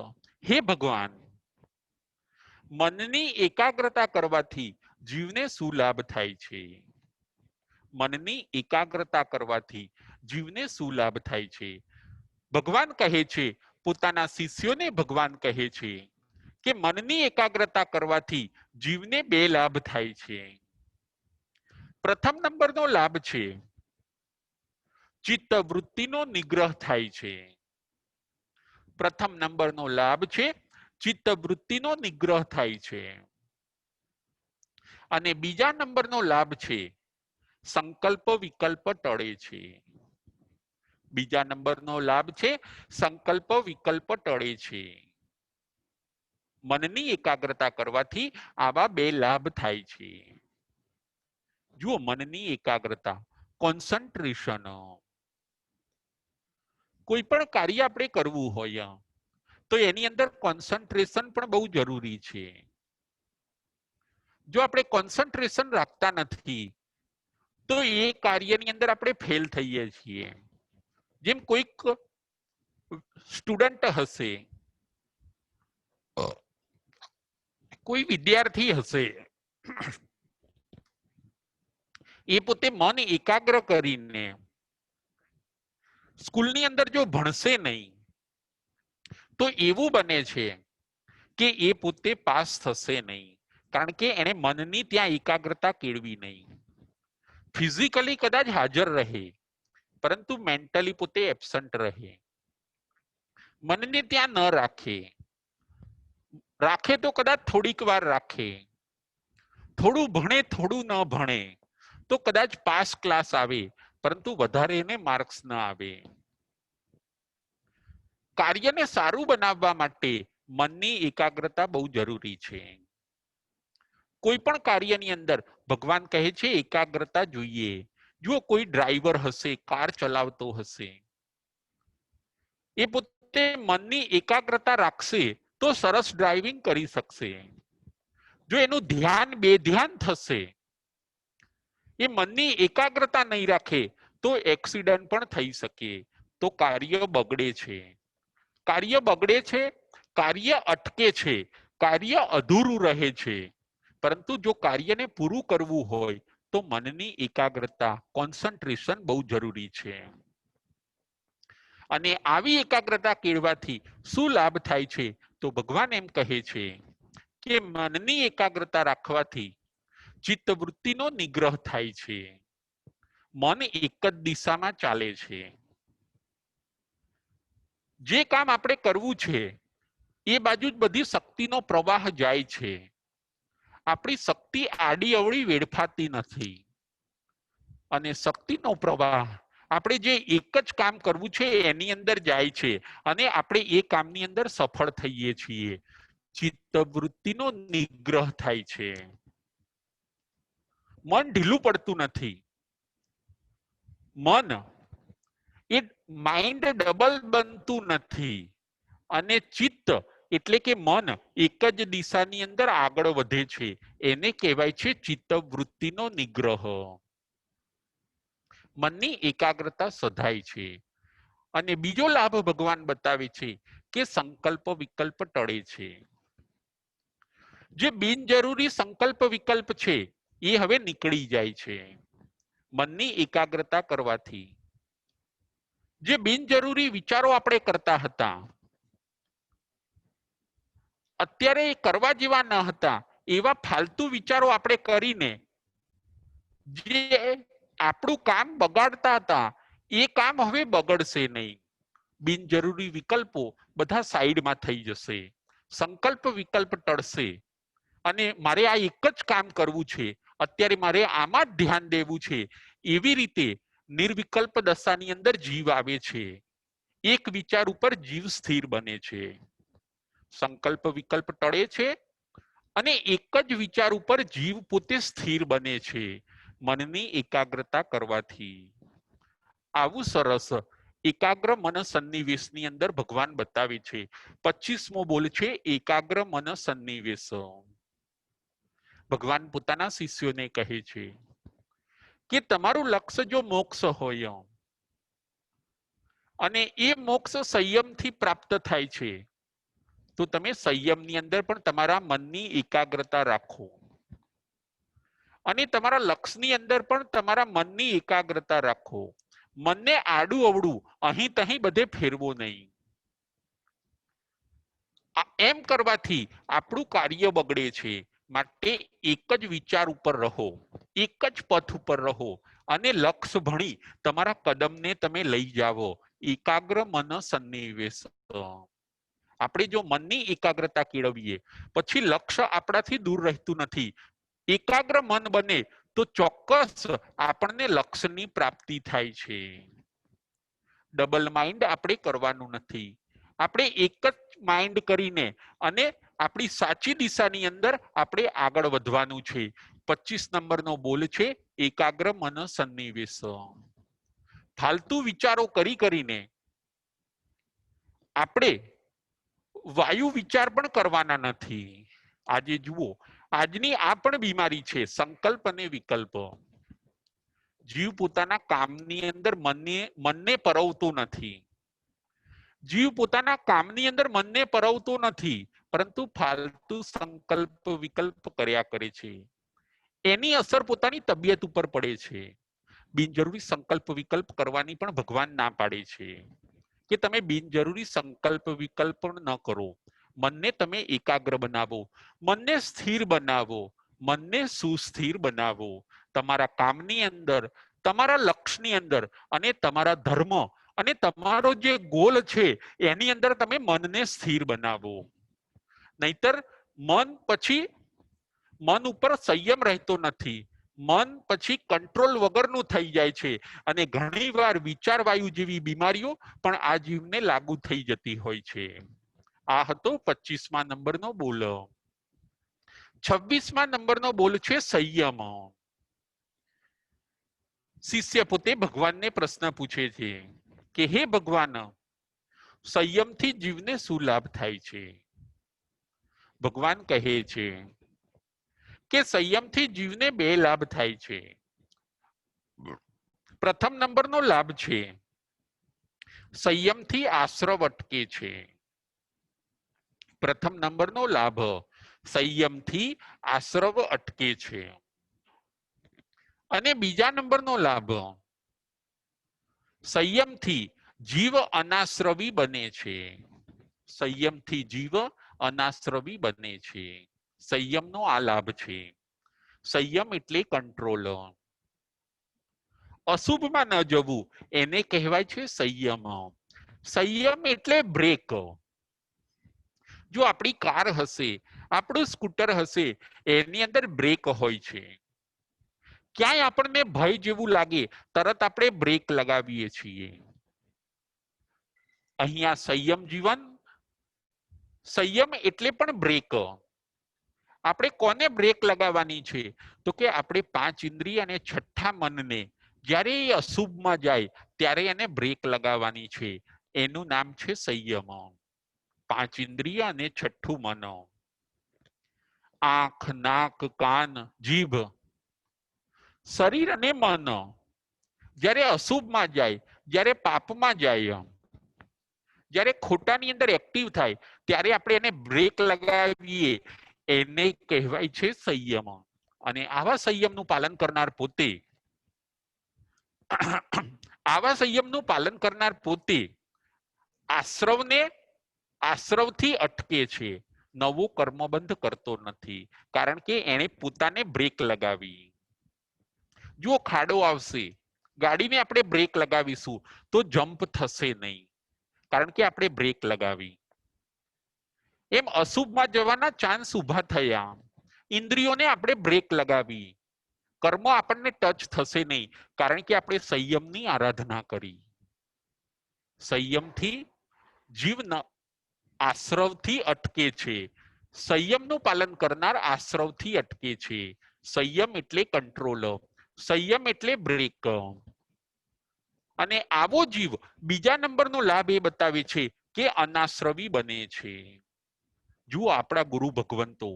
હે ભગવાન, મનની એકાગ્રતા કરવાથી જીવને શું લાભ થાય છે? મનની એકાગ્રતા કરવાથી જીવને શું લાભ થાય છે? ભગવાન કહે છે, પોતાના શિષ્યોને ભગવાન કહે છે કે મનની એકાગ્રતા કરવાથી જીવને 2 લાભ થાય છે. પ્રથમ નંબરનો લાભ છે ચિત્ત વૃત્તિનો નિગ્રહ થાય છે. પ્રથમ નંબરનો લાભ છે ચિત્ત વૃત્તિનો નિગ્રહ થાય છે. અને બીજા નંબરનો લાભ છે સંકલ્પ વિકલ્પ ટળે છે. બીજા નંબરનો લાભ છે સંકલ્પ વિકલ્પ ટળે છે. મનની એકાગ્રતા કરવાથી આવા 2 લાભ થાય છે. જુઓ, મનની એકાગ્રતા, કોન્સન્ટ્રેશન. કોઈ પણ કાર્ય આપણે કરવું હોય તો એની અંદર કોન્સન્ટ્રેશન પણ બહુ જરૂરી છે. જો આપણે કોન્સન્ટ્રેશન રાખતા નથી તો એ કાર્યની અંદર આપણે ફેલ થઈએ છીએ. જેમ કોઈક સ્ટુડન્ટ હશે, કોઈ વિદ્યાર્થી હશે, એ પોતે મન એકાગ્ર કરીને સ્કૂલની અંદર જો ભણશે નહીં તો એવું બને છે કે એ પોતે પાસ થશે નહીં કારણ કે એને મનની ત્યાં એકાગ્રતા કેળવી નહીં. ફિઝિકલી કદાચ હાજર રહે પરંતુ મેન્ટલી પોતે એબસન્ટ રહે. મનને ત્યાં ન રાખે, રાખે તો કદાચ થોડીક વાર રાખે થોડું ભણે થોડું ન ભણે તો કદાચ પાસ ક્લાસ આવે, પરંતુ વધારે એને માર્ક્સ ન આવે. કાર્યને સારું બનાવવા માટે મનની એકાગ્રતા બહુ જરૂરી છે. કોઈ પણ કાર્યની અંદર ભગવાન કહે છે એકાગ્રતા જોઈએ. જો કોઈ ડ્રાઈવર હશે, કાર ચલાવતો હશે, એ પોતે મનની એકાગ્રતા રાખશે તો સરસ ડ્રાઇવિંગ કરી શકશે. જો એનું ધ્યાન બેધ્યાન થશે, એ મનની એકાગ્રતા નહીં રાખે તો એક્સિડન્ટ પણ થઈ શકે, તો કાર્ય બગડે છે. કાર્ય બગડે છે, કાર્ય અટકે છે, કાર્ય અધૂરું રહે છે. પરંતુ જો કાર્યને પૂરું કરવું હોય તો મનની એકાગ્રતા, કોન્સન્ટ્રેશન બહુ જરૂરી છે. અને આવી એકાગ્રતા કેળવાથી શું લાભ થાય છે? તો ભગવાન એમ કહે છે કે મનની એકાગ્રતા રાખવાથી ચિત્તવૃત્તિનો નિગ્રહ થાય છે. મન એક જ દિશામાં ચાલે છે. જે કામ આપણે કરવું છે એ બાજુ જ બધી શક્તિનો પ્રવાહ જાય છે. આપણી શક્તિ આડી અવળી વેડફાતી નથી. અને શક્તિનો પ્રવાહ આપણે જે એક જ કામ કરવું છે એની અંદર જાય છે અને આપણે એ કામની અંદર સફળ થઈએ છીએ. ચિત્તવૃત્તિનો નિગ્રહ થાય છે. મન ઢીલું પડતું નથી. મન એ માઇન્ડ ડબલ બનતું નથી. અને ચિત્ત એટલે કે મન એક જ દિશાની અંદર આગળ વધે છે. એને કહેવાય છે ચિત્તવૃત્તિનો નિગ્રહ. મનની એકાગ્રતા સધાય છે. અને બીજો લાભ ભગવાન બતાવે છે કે સંકલ્પ વિકલ્પ ટળે છે. જે બિનજરૂરી સંકલ્પ વિકલ્પ છે એ હવે નીકળી જાય છે મનની એકાગ્રતા કરવાથી. જે બિનજરૂરી વિચારો આપણે કરતા હતા, અત્યારે એ કરવા જેવા ન હતા, એવા ફાલતુ વિચારો આપણે કરીને જે આપણું કામ બગાડતા હતા એ કામ હવે બગડશે નહીં. બિનજરૂરી વિકલ્પો બધા સાઈડમાં થઈ જશે. સંકલ્પ વિકલ્પ ટળશે. અને મારે આ એક જ કામ કરવું છે, અત્યારે મારે આમાં જ ધ્યાન દેવું છે, એવી રીતે નિર્વિકલ્પ દશાની અંદર જીવ આવે છે. એક વિચાર ઉપર જીવ સ્થિર બને છે. સંકલ્પ વિકલ્પ ટળે છે અને એક જ વિચાર ઉપર જીવ પોતે સ્થિર બને છે મનની એકાગ્રતા કરવાથી. આવું સરસ એકાગ્ર મન સન્નિવેશની અંદર ભગવાન બતાવે છે. 25મો બોલ છે એકાગ્ર મન સન્નિવેશ. ભગવાન પોતાના શિષ્યોને કહે છે કે તમારું લક્ષ્ય જો મોક્ષ હોય અને એ મોક્ષ સંયમથી પ્રાપ્ત થાય છે, તો તમે સંયમની અંદર પણ તમારા મનની એકાગ્રતા રાખો. અને તમારા લક્ષ્યની અંદર પણ તમારા મનની એકાગ્રતા રાખો. મનને આડું અવડું અહીં તહીં બધે ફેરવો નહીં. એમ કરવાથી આપણું કાર્ય બગડે છે. માટે એક જ વિચાર ઉપર રહો, એક જ પથ ઉપર રહો અને લક્ષ્ય ભણી તમારા કદમને તમે લઈ જાઓ. એકાગ્ર મન સન્નિવેશ. આપણે જો મનની એકાગ્રતા કેળવીએ પછી લક્ષ્ય આપણાથી દૂર રહેતું નથી. એકાગ્ર મન બને તો ચોક્કસ આપણને લક્ષ્યની પ્રાપ્તિ થાય છે. ડબલ માઇન્ડ આપણે કરવાનું નથી. આપણે એક જ માઇન્ડ કરીને અને આપણી સાચી દિશાની અંદર આપણે આગળ વધવાનું છે. 25 નંબરનો બોલ છે એકાગ્ર મન સન્નિવેશ. ફાલતુ વિચારો કરીને આપણે વાયુ વિચાર પણ કરવાના નથી. આજે જુઓ, આજની આ પણ બીમારી છે, સંકલ્પ અને વિકલ્પ. જીવ પોતાના કામની અંદર મનને પરવતો નથી. જીવ પોતાના કામની અંદર મનને પરવતો નથી, પરંતુ ફાલતુ સંકલ્પ વિકલ્પ કર્યા કરે છે. એની અસર પોતાની તબિયત ઉપર પડે છે. બિનજરૂરી સંકલ્પ વિકલ્પ કરવાની પણ ભગવાન ના પાડે છે કે તમે બિનજરૂરી સંકલ્પ વિકલ્પ ન કરો. મનને તમે એકાગ્ર બનાવો, મનને સ્થિર બનાવો, મનને સુસ્થિર બનાવો. તમારા કામની અંદર, તમારા લક્ષ્યની અંદર અને તમારા ધર્મ અને તમારો જે ગોલ છે એની અંદર તમે મનને સ્થિર બનાવો. નહીતર મન પછી મન ઉપર સંયમ રહેતો નથી. મન પછી કંટ્રોલ વગરનું થઈ જાય છે અને ઘણીવાર વિચાર વાયુ જેવી બીમારીઓ પણ આ જીવને લાગુ થઈ જતી હોય છે. આ હતો 25મા નંબરનો બોલ. 26મા નંબરનો બોલ છે સંયમ. શિષ્ય પોતે ભગવાનને પ્રશ્ન પૂછે છે કે હે ભગવાન, સંયમથી જીવને શું લાભ થાય છે? ભગવાન કહે છે કે સંયમથી જીવને બે લાભ થાય છે. પ્રથમ નંબરનો લાભ છે સંયમથી આશ્રવ અટકે છે. પ્રથમ નંબરનો લાભ સંયમથી આશ્રવ અટકે છે. અને બીજા નંબરનો લાભ સંયમથી જીવ અનાશ્રવી બને છે. સંયમથી જીવ અનાશ્રવી બને છે. સંયમનો આ લાભ છે. સંયમ એટલે કંટ્રોલ. અશુભમાં ન જવું એને કહેવાય છે સંયમ. સંયમ એટલે બ્રેક. જો આપણી કાર હશે, આપણું સ્કૂટર હશે, એની અંદર બ્રેક હોય છે. ક્યાંય આપણને ભય જેવું લાગે તરત આપણે બ્રેક લગાવીએ છીએ. અહીંયા સંયમ જીવન, સંયમ એટલે પણ બ્રેક. આપણે કોને બ્રેક લગાવવાની છે? તો કે આપણે 5 ઇન્દ્રિય અને છઠ્ઠા મનને જ્યારે એ અશુભમાં જાય ત્યારે એને બ્રેક લગાવવાની છે. એનું નામ છે સંયમ. 5 ઇન્દ્રિય અને છઠ્ઠું મન. આંખ, નાક, કાન, જીભ, શરીર અને મન જ્યારે અશુભમાં જાય, જ્યારે પાપમાં જાય, જ્યારે ખોટાની અંદર એક્ટિવ થાય ત્યારે આપણે એને બ્રેક લગાવીએ, એને કહેવાય છે સંયમ. અને આવા સંયમનું પાલન કરનાર પોતે આવા સંયમનું પાલન કરનાર પોતે આશ્રવથી અટકે છે. નવો કર્મબંધ કરતો નથી, કારણ કે એને પોતાને બ્રેક લગાવી. જો ખાડો આવશે, ગાડીને આપણે બ્રેક લગાવીશું તો જમ્પ થશે નહીં, કારણ કે આપણે બ્રેક લગાવી. એમ અશુભમાં જવાના ચાન્સ ઉભા થયા. ઇન્દ્રિયોને આપણે બ્રેક લગાવી. કર્મ આપણને ટચ થશે નહીં, કારણ કે આપણે સંયમની આરાધના કરી. સંયમથી જીવ આશ્રવથી અટકે છે. સંયમનું પાલન કરનાર આશ્રવથી અટકે છે. સંયમ એટલે કંટ્રોલ, સંયમ એટલે બ્રેક. અને આવો જીવ બીજા નંબરનો લાભ એ બતાવે છે કે અનાશ્રવી બને છે. જુઓ, આપણા ગુરુ ભગવંતો,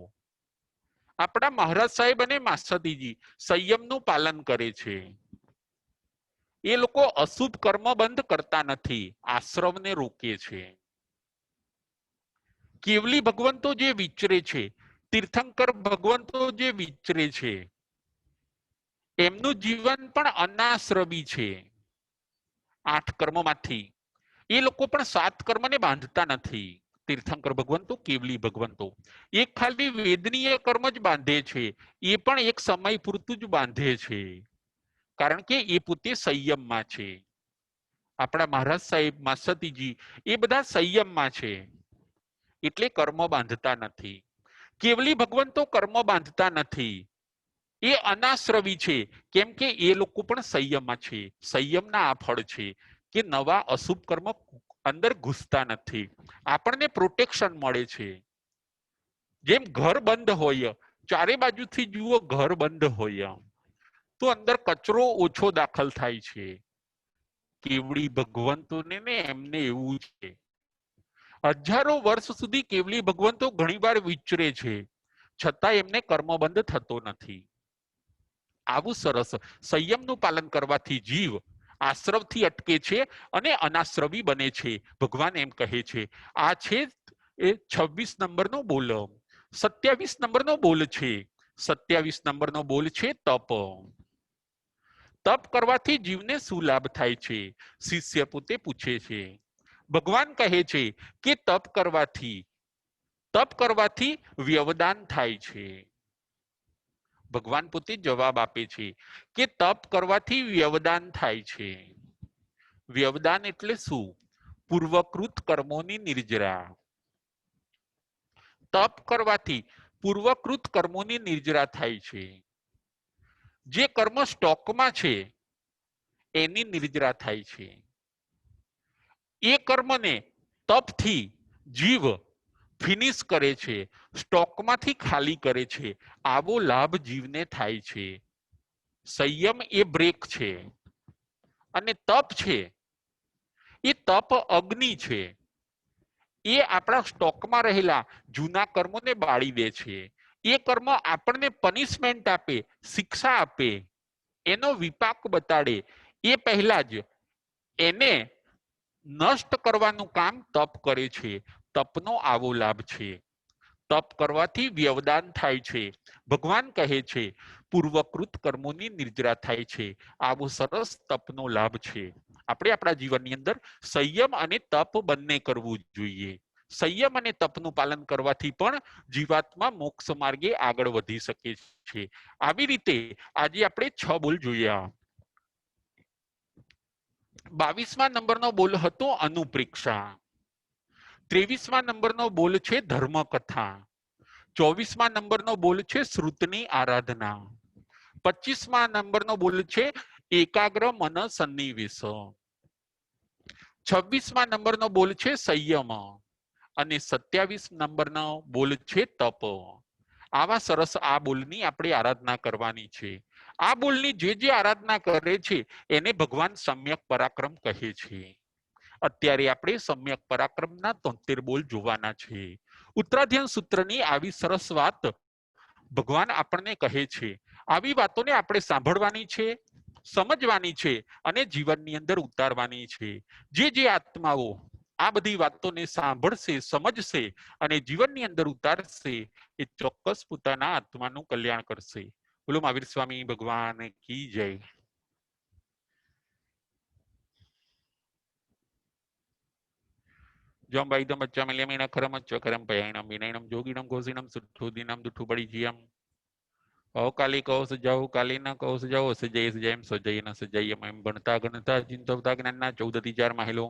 આપણા મહારાજ સાહેબ અને માસ્ટરજી સંયમનું પાલન કરે છે. એ લોકો અશુભ કર્મ બંધ કરતા નથી, આશ્રવને રોકે છે. કેવલી ભગવંતો જે વિચરે છે, તીર્થંકર ભગવંતો જે વિચરે છે, એમનું જીવન પણ અનાશ્રવી છે. 8 કર્મમાંથી એ લોકો પણ 7 કર્મને બાંધતા નથી. તીર્થંકર ભગવંતો, કેવલી ભગવંતો એક ખાલી વેદનીય કર્મ જ બાંધે છે. એ પણ એક સમય પૂરતું જ બાંધે છે, કારણ કે એ પોતે સંયમમાં છે. આપણા મહારાજ સાહેબ, માસતીજી એ બધા સંયમમાં છે, એટલે કર્મ બાંધતા નથી. કેવલી ભગવંતો કર્મ બાંધતા નથી, એ અનાશ્રવી છે, કેમ કે એ લોકો પણ સંયમમાં છે. સંયમના આ ફળ છે કે નવા અશુભ કર્મ અંદર ઘૂસતા નથી, આપણને પ્રોટેક્શન મળે છે. જેમ ઘર બંધ હોય, ચારે બાજુથી જુઓ ઘર બંધ હોય તો અંદર કચરો ઓછો દાખલ થાય છે. કેવડી ભગવંતોને ને એમને એવું છે. હજારો વર્ષ સુધી કેવલી ભગવંતો ઘણીવાર વિચરે છે, છતાં એમને કર્મબંધ થતો નથી. આવું સરસ સંયમનું પાલન કરવાથી જીવ આશ્રવથી અટકે છે અને અનાશ્રવી બને છે. ભગવાન એમ કહે છે. આ છે એ 26 નંબરનો બોલ. 27 નંબરનો બોલ છે. 27 નંબરનો બોલ છે તપ. તપ કરવાથી જીવને શું લાભ થાય છે? શિષ્ય પોતે પૂછે છે. ભગવાન કહે છે કે તપ કરવાથી વ્યવદાન થાય છે. ભગવાન પોતે જવાબ આપે છે કે તપ કરવાથી વ્યવદાન થાય છે. વ્યવદાન એટલે શું? પૂર્વકૃત કર્મોની નિર્જરા. તપ કરવાથી પૂર્વકૃત કર્મોની નિર્જરા થાય છે. જે કર્મ સ્ટોકમાં છે એની નિર્જરા થાય છે. એ કર્મને તપથી જીવ ફિનિશ કરે છે, સ્ટોકમાંથી ખાલી કરે છે. આવો લાભ જીવને થાય છે. સંયમ એ બ્રેક છે અને તપ છે એ તપ અગ્નિ છે. એ આપણા સ્ટોકમાં રહેલા જૂના કર્મોને બાળી દે છે. એ કર્મ આપણને પનિશમેન્ટ આપે, શિક્ષા આપે, એનો વિપાક બતાડે એ પહેલા જ એને નષ્ટ કરવાનું કામ તપ કરે છે. તપનો આવો લાભ છે. તપ કરવાથી વ્યવદાન થાય છે. ભગવાન કહે છે પૂર્વકૃત કર્મોની નિર્જરા થાય છે. આવો સરસ તપનો લાભ છે. આપણે આપણા જીવનની અંદર સંયમ અને તપ બંને કરવું જોઈએ. સંયમ અને તપનું પાલન કરવાથી પણ જીવાત્મા મોક્ષ માર્ગે આગળ વધી શકે છે. આવી રીતે આજે આપણે 6 બોલ જોયા. 22મા નંબરનો બોલ હતો અનુપ્રેક્ષા. 23મા નંબરનો બોલ છે ધર્મકથા. 24મા નંબરનો બોલ છે શ્રુતની આરાધના. 25મા નંબરનો બોલ છે એકાગ્ર મન સન્નિવેશ. 26મા નંબરનો બોલ છે સંયમ અને 27 નંબરનો બોલ છે તપ. આવા સરસ આ બોલની આપણે આરાધના કરવાની છે. આ બોલની જે આરાધના કરે છે એને ભગવાન સમ્યક પરાક્રમ કહે છે. અત્યારે આપણે સમ્યક પરાક્રમના 73 બોલ જોવાના છે. ઉત્તરાધ્યાન સૂત્રની આવી સરસ વાત ભગવાન આપણને કહે છે. આવી વાતોને આપણે સાંભળવાની છે, સમજવાની છે અને જીવનની અંદર ઉતારવાની છે. જે આત્માઓ આ બધી વાતોને સાંભળશે, સમજશે અને જીવનની અંદર ઉતારશે એ ચોક્કસ પોતાના આત્માનું કલ્યાણ કરશે. બોલો મહાવીર સ્વામી ભગવાન કી જય. જમ ભાઈદમ બચ્ચા મલ્યમેના ખરમ અચ્ચકરમ પયાણમ વિનયનમ જોગિનમ ઘોષિનમ સુઠુદિનમ દુઠુબડીજીયમ અવકાલી કૌસ જાઉ કાલી ના કૌસ જાઉ સજય સજયમ સજય ન સજય એમ ભણતા ગણતા ચિંતવતા જ્ઞાનના 14 અતિચારમાં હેલો.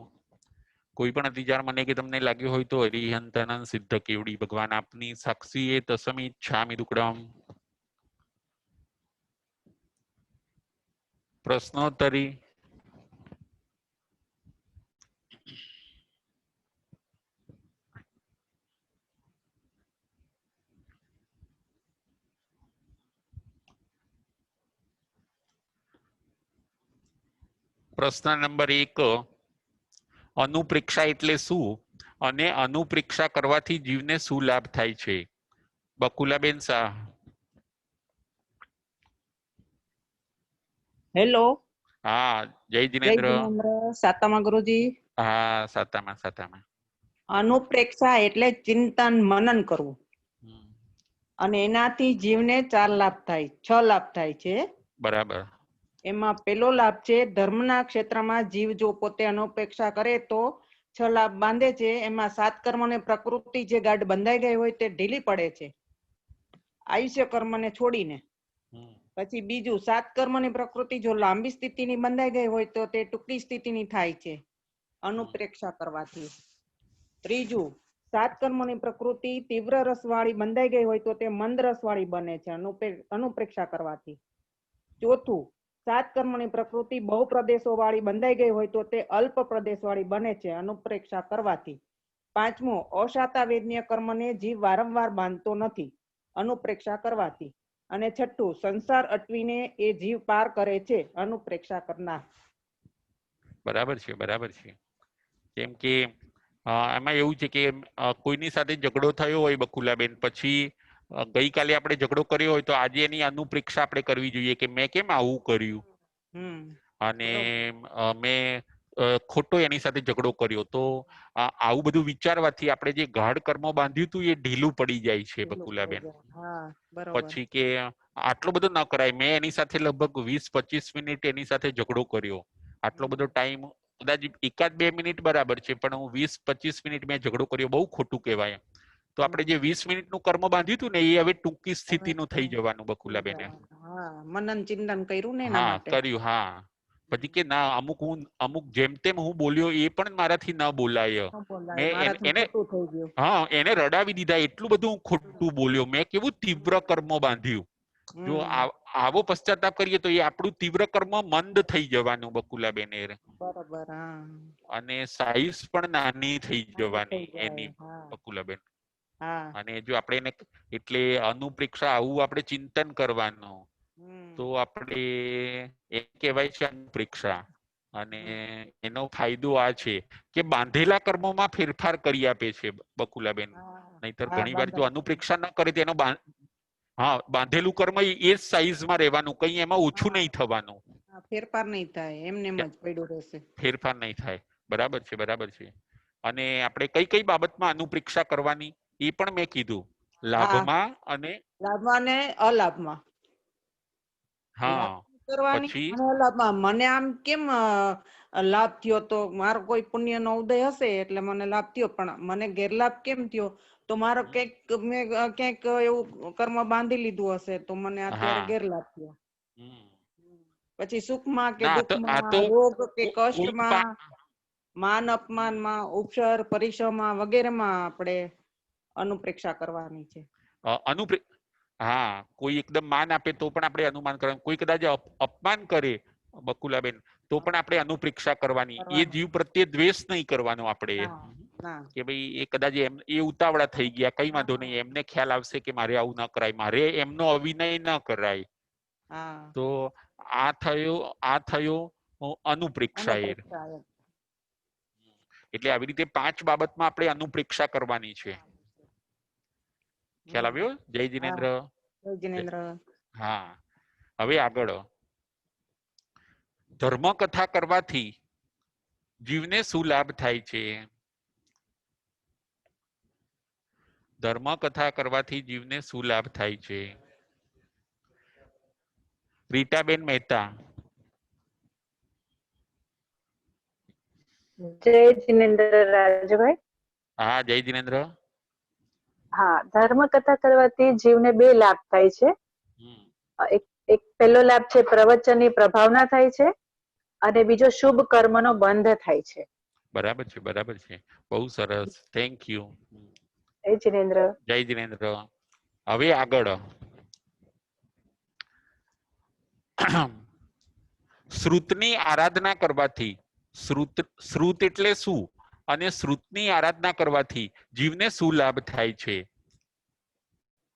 કોઈ પણ અતિચાર મને કે તમને લાગ્યો હોય તો હરિહંતનંદ સિદ્ધ કેવડી ભગવાન આપની સાક્ષી એ તસમી ઈચ્છામિ દુક્કડમ. પ્રશ્નોત્તરી. પ્રશ્ન નંબર 1, અનુપ્રેક્ષા એટલે શું અને અનુપ્રેક્ષા કરવાથી જીવને શું લાભ થાય છે? બકુલાબેન શાહ. હેલો. હા, જય જય જિનેન્દ્ર. જિનેન્દ્ર. સાતામાં ગુરુજી. હા, સાતામાં. અનુપ્રેક્ષા એટલે ચિંતન મનન કરવું અને એનાથી જીવને 4 લાભ થાય, 6 લાભ થાય છે. બરાબર. એમાં પહેલો લાભ છે ધર્મના ક્ષેત્રમાં જીવ જો પોતે અનુપ્રેક્ષા કરે તો 6 લાભ બાંધે છે. એમાં 7 કર્મને પ્રકૃતિ જે ગાઢ બંધાઈ ગઈ હોય તે ઢીલી પડે છે આયુષ્ય કર્મને છોડીને. પછી બીજું 7 કર્મની પ્રકૃતિ જો લાંબી સ્થિતિની બંધાઈ ગઈ હોય તો તે ટૂંકી સ્થિતિની થાય છે અનુપ્રેક્ષા કરવાથી. ત્રીજું 7 કર્મની પ્રકૃતિ તીવ્ર રસવાળી બંધાઈ ગઈ હોય તો તે મંદ રસવાળી બને છે અનુપ્રેક્ષા કરવાથી. ચોથું 7 કર્મની પ્રકૃતિ બહુ પ્રદેશો વાળી બંધાઈ ગઈ હોય તો તે અલ્પ પ્રદેશ વાળી બને છે અનુપ્રેક્ષા કરવાથી. પાંચમું અશાતા વેદનીય કર્મને જીવ વારંવાર બાંધતો નથી અનુપ્રેક્ષા કરવાથી. અને છઠ્ઠું સંસાર અટવીને એ જીવ પાર કરે છે અનુપ્રેક્ષા કરનાર. બરાબર છે. કેમ કે એમાં એવું છે કે કોઈની સાથે ઝઘડો થયો હોય બકુલાબેન, પછી ગઈકાલે આપણે ઝઘડો કર્યો હોય તો આજે એની અનુપ્રેક્ષા આપણે કરવી જોઈએ કે મેં કેમ આવું કર્યું અને મેં ખોટો એની સાથે ઝઘડો કર્યો. તો આવું બધું વિચારવાથી આપણે જે ગાઢ કર્મ બાંધ્યું હતું એ ઢીલું પડી જાય છે બકુલાબેન. પછી કે આટલો બધો ન કરાય. મેં એની સાથે લગભગ 20-25 મિનિટ એની સાથે ઝઘડો કર્યો. આટલો બધો ટાઈમ કદાચ 1-2 મિનિટ બરાબર છે, પણ હું 20-25 મિનિટ મેં ઝઘડો કર્યો, બહુ ખોટું કહેવાય. તો આપણે જે 20 મિનિટનું કર્મ બાંધ્યું હતું ને એ હવે ટૂંકી સ્થિતિનું થઈ જવાનું બકુલાબેન. મનન ચિંતન કર્યું ને એના હા, માટે. કર્યું. હા, પછી કે ના અમુક જેમ તેમ હું બોલ્યો એ પણ મારાથી ન બોલાય. ન બોલાય, મેં મારાથી એને ખોટું થઈ ગયું. હા એને રડાવી દીધા, એટલું બધું હું ખોટું બોલ્યો, મેં કેવું તીવ્ર કર્મ બાંધ્યું. જો આવો પશ્ચાતાપ કરીએ તો એ આપણું તીવ્ર કર્મ મંદ થઈ જવાનું બકુલાબેન. બરાબર. હા. અને સાઈઝ પણ નાની થઈ નાની જવાની થઈ જાય. એની હા. બકુલાબેન. હા. અને જો આપણે એને એટલે અનુપ્રેક્ષા આવું આપણે ચિંતન કરવાનું, તો આપણે એ કહેવાય છે અનુપ્રેક્ષા. અને એનો ફાયદો આ છે કે બાંધેલા કર્મોમાં ફેરફાર કરી આપે છે બકુલાબેન. નહીતર હા, ઘણી વાર જો બાંધા. અનુપ્રેક્ષા ન કરે તેનો હા બાંધેલું કર્મ એ જ સાઈઝમાં રહેવાનું, કઈ એમાં ઓછું હા, નહીં થવાનું, ફેરફાર નહીં થાય, એમને એમ જ પડ્યું રહેશે. ફેરફાર નહીં થાય. બરાબર છે, બરાબર છે. અને આપણે કઈ કઈ બાબતમાં અનુપ્રેક્ષા કરવાની એ પણ મેં કીધું, હા, લાભમાં અને લાભમાં ને અલાભમાં. લાભ હા કરવાની પછી અને અલાભમાં. મને આમ કેમ લાભ થયો, તો મારો કોઈ પુણ્ય નો ઉદય હશે એટલે મને લાભ થયો, પણ મને ગેરલાભ કેમ થયો, તો મારો ક્યાંક મેં ક્યાંક એવું કર્મ બાંધી લીધું હશે, તો મને અત્યારે હા ગેરલાભ થયો. પછી સુખમાં કે ના તો આ તો દુઃખમાં, રોગ કે કોઈક કષ્ટમાં, માન અપમાનમાં, ઉપસર પરીક્ષામાં વગેરેમાં આપણે અનુપ્રેક્ષા કરવાની છે. હા કોઈ એકદમ માન આપે તો પણ આપણે અનુમાન કરવાનું, કોઈ કદાચ અપમાન કરે બકુલાબેન તો પણ આપણે અનુપ્રેક્ષા કરવાની. એ જીવ પ્રત્યે દ્વેષ નહીં કરવાનો આપણે, ના ના. કે ભાઈ એ કદાચ એ ઉતાવળા થઈ ગયા, કઈ વાંધો નહીં, એમને ખ્યાલ આવશે કે મારે આવું ન કરાય, મારે એમનો અવિનય ન કરાય. હા. તો આ થયો અનુપ્રેક્ષા. અનુપ્રેક્ષા. એટલે આવી રીતે 5 બાબતમાં આપણે અનુપ્રેક્ષા કરવાની છે. ખ્યાલ આવ્યો? જય હા, જિનેન્દ્ર. જય જિનેન્દ્ર. હા હવે આગળ, ધર્મ કથા કરવાથી જીવને શું લાભ થાય છે? ધર્મ કથા કરવાથી જીવને શું લાભ થાય છે? રીટાબેન મહેતા. જય જિનેન્દ્ર રાજભાઈ. હા જય જિનેન્દ્ર. હા, ધર્મ કથા કરવાથી જીવને 2 લાભ થાય છે. એક પહેલો લાભ છે પ્રવચનની પ્રભાવના થાય છે, અને બીજો શુભ કર્મનો બંધ થાય છે. બરાબર છે, બરાબર છે, બહુ સરસ, થેન્ક યુ. જય જિનેન્દ્ર. જય જિનેન્દ્ર. હવે આગળ, શ્રુતની આરાધના કરવાથી, શ્રુત એટલે શું અને શ્રુતની આરાધના કરવાથી જીવને શું લાભ થાય છે?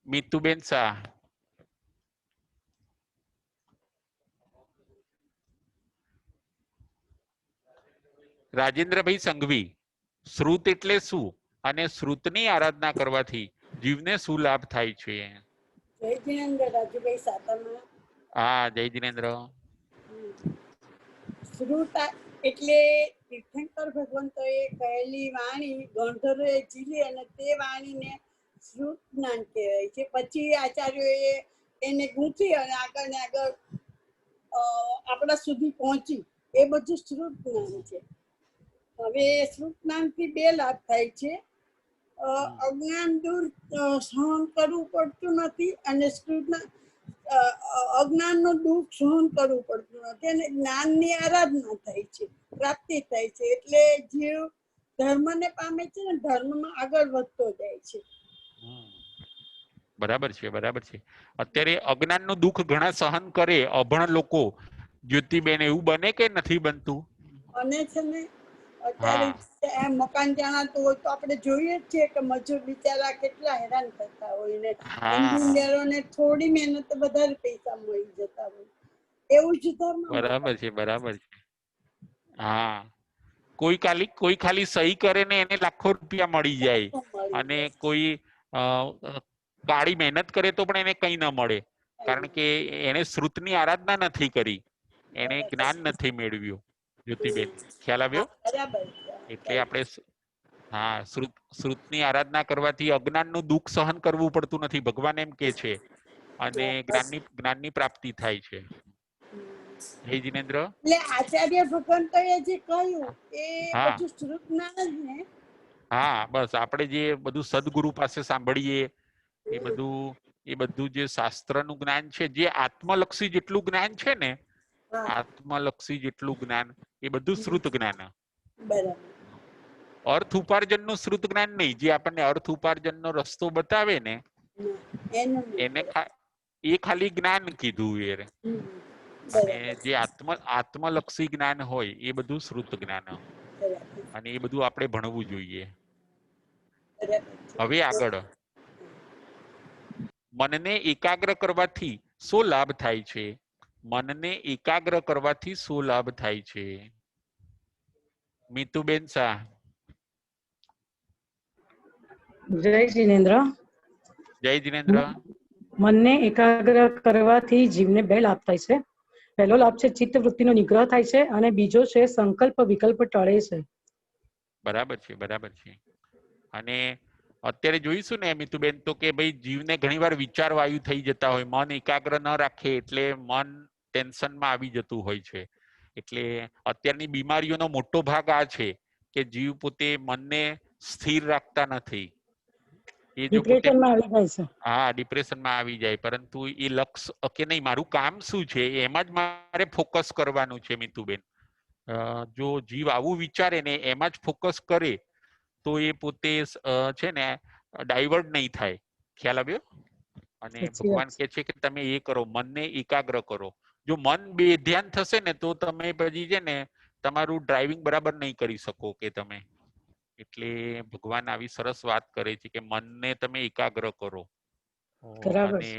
મીતુબેન શાહ. રાજેન્દ્રભાઈ સંઘવી. શ્રુત એટલે શું અને શ્રુતની આરાધના કરવાથી જીવને શું લાભ થાય છે? જય જિનેન્દ્ર રાજુભાઈ સાતમા. હા જય જિનેન્દ્ર. શ્રુત એટલે તીર્થંકર ભગવંતોએ કહેલી વાણી ગણધરોએ ઝીલી અને તે વાણીને શ્રુત જ્ઞાન કહેવાય છે. પછી આચાર્યોએ એને ગૂંથી અને આગળ ને આગળ આપણા સુધી પહોંચી, એ બધું શ્રુત જ્ઞાન છે. હવે શ્રુત જ્ઞાનથી 2 લાભ થાય છે. અજ્ઞાન દૂર સહન કરવું પડતું નથી, અને અજ્ઞાનનું દુઃખ સહન કરવું પડતું નથી, અને જ્ઞાનની આરાધના થાય છે, પ્રાપ્તિ થાય છે. એટલે જીવ ધર્મને પામે છે ને ધર્મમાં આગળ વધતો જાય છે. બરાબર છે, બરાબર છે. અત્યારે અજ્ઞાનનું દુઃખ ઘણા સહન કરે અભણ લોકો. જ્યોતિબેન એવું બને કે નથી બનતું? અને છે ને અત્યારે હા મકાન જણાતું હોય તો આપણે જોઈએ જ છીએ કે મજૂર બિચારા કેટલા હેરાન થતા હોય ને, હા એન્જિનિયરોને થોડી મહેનત વધારે પૈસા મળી જતા હોય, એવું જ ધર્મમાં બરાબર છે, બરાબર છે. હા કોઈ ખાલી સહી કરે ને એને લાખો રૂપિયા મળી જાય, મળી અને જાય. કોઈ કાળી મહેનત કરે તો પણ એને કઈ ના મળે, કારણ કે એને શ્રુતની આરાધના નથી કરી, એને જ્ઞાન નથી મેળવ્યું. જ્યોતિબેન ખ્યાલ આવ્યો? બરાબર. એટલે આપણે હા શ્રુતની આરાધના કરવાથી અજ્ઞાનનું દુઃખ સહન કરવું પડતું નથી, ભગવાન એમ કે છે, અને જ્ઞાનની પ્રાપ્તિ થાય છે. જય જિનેન્દ્ર. એટલે આચાર્ય ભગવંતોએ જે કહ્યું એ હા બધું શ્રુત જ્ઞાન જ ને. હા બસ આપણે જે બધું સદગુરુ પાસે સાંભળીએ એ બધું જે શાસ્ત્રનું જ્ઞાન છે, જે આત્મલક્ષી જેટલું જ્ઞાન છે ને હા આત્મલક્ષી જેટલું જ્ઞાન એ બધું શ્રુત જ્ઞાન. બરાબર. અર્થ ઉપાર્જન નું શ્રુત જ્ઞાન નહીં, જે આપણને અર્થ ઉપાર્જન નો રસ્તો બતાવે ને એનું નહીં. એને એ ખાલી જ્ઞાન કીધું એ. હમ. અને બરાબર જે આત્મલક્ષી જ્ઞાન હોય એ બધું શ્રુત જ્ઞાન, બરાબર અને એ બધું આપણે ભણવું જોઈએ. બરાબર છે. હવે આગળ, મનને એકાગ્ર કરવાથી શું લાભ થાય છે? મનને એકાગ્ર કરવાથી શું લાભ થાય છે? મીતુબેન શાહ. જય જિનેન્દ્ર. જય જિનેન્દ્ર. મનને એકાગ્ર કરવાથી જીવને બે લાભ થાય છે. પહેલો લાભ છે ચિત્ત વૃત્તિનો નિગ્રહ થાય છે, અને બીજો છે સંકલ્પ વિકલ્પ ટળે છે. બરાબર છે, બરાબર છે. અને અત્યારે જોઈશું ને મીતુબેન, તો કે ભાઈ જીવને ઘણીવાર વિચાર વાયુ થઈ જતા હોય, મન એકાગ્ર ન રાખે એટલે મન ટેન્શનમાં આવી જતું હોય છે. એટલે અત્યારની બીમારીઓનો મોટો ભાગ આ છે કે જીવ પોતે મનને સ્થિર રાખતા નથી. એ જો પોતે ડિપ્રેશનમાં આવી જાય છે. હા ડિપ્રેશનમાં આવી જાય, પરંતુ એ લક્ષ્ય કે નહીં મારું કામ શું છે એમાં જ મારે ફોકસ કરવાનું છે મીતુબેન. જો જીવ આવું વિચારે ને એમાં જ ફોકસ કરે તો એ પોતે છે ને ડાયવર્ટ નહીં થાય. ખ્યાલ આવ્યો? અને સાચી ભગવાન વાત કે છે કે તમે એ કરો, મનને એકાગ્ર કરો. જો મન બે ધ્યાન થશે ને તો તમે પછી છે ને તમારું ડ્રાઇવિંગ બરાબર નહીં કરી શકો કે તમે. એટલે ભગવાન આવી સરસ વાત કરે છે કે મનને તમે એકાગ્ર કરો. બરાબર અને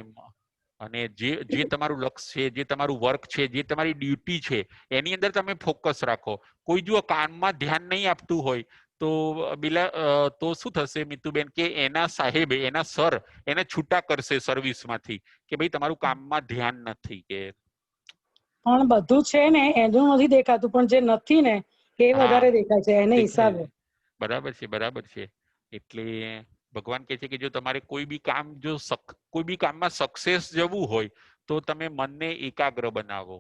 અને જે તમારું લક્ષ્ય છે, જે તમારું વર્ક છે, જે તમારી ડ્યુટી છે એની અંદર તમે ફોકસ રાખો. કોઈ જો કામમાં ધ્યાન નહીં આપતું હોય તો તો શું થશે મીતુબેન, કે એના સાહેબ, એના સર એને છૂટા કરશે સર્વિસમાંથી કે ભાઈ તમારું કામમાં ધ્યાન નથી. કે પણ બધું છે ને એનું નથી દેખાતું, પણ જે નથી ને એ હા વધારે દેખાય છે એને દેખાય હિસાબે. છે. બરાબર છે, બરાબર છે. એટલે ભગવાન કહે છે કે જો તમારે કોઈ બી કામ, જો કોઈ બી કામમાં સક્સેસ જવું હોય તો તમે મનને એકાગ્ર બનાવો.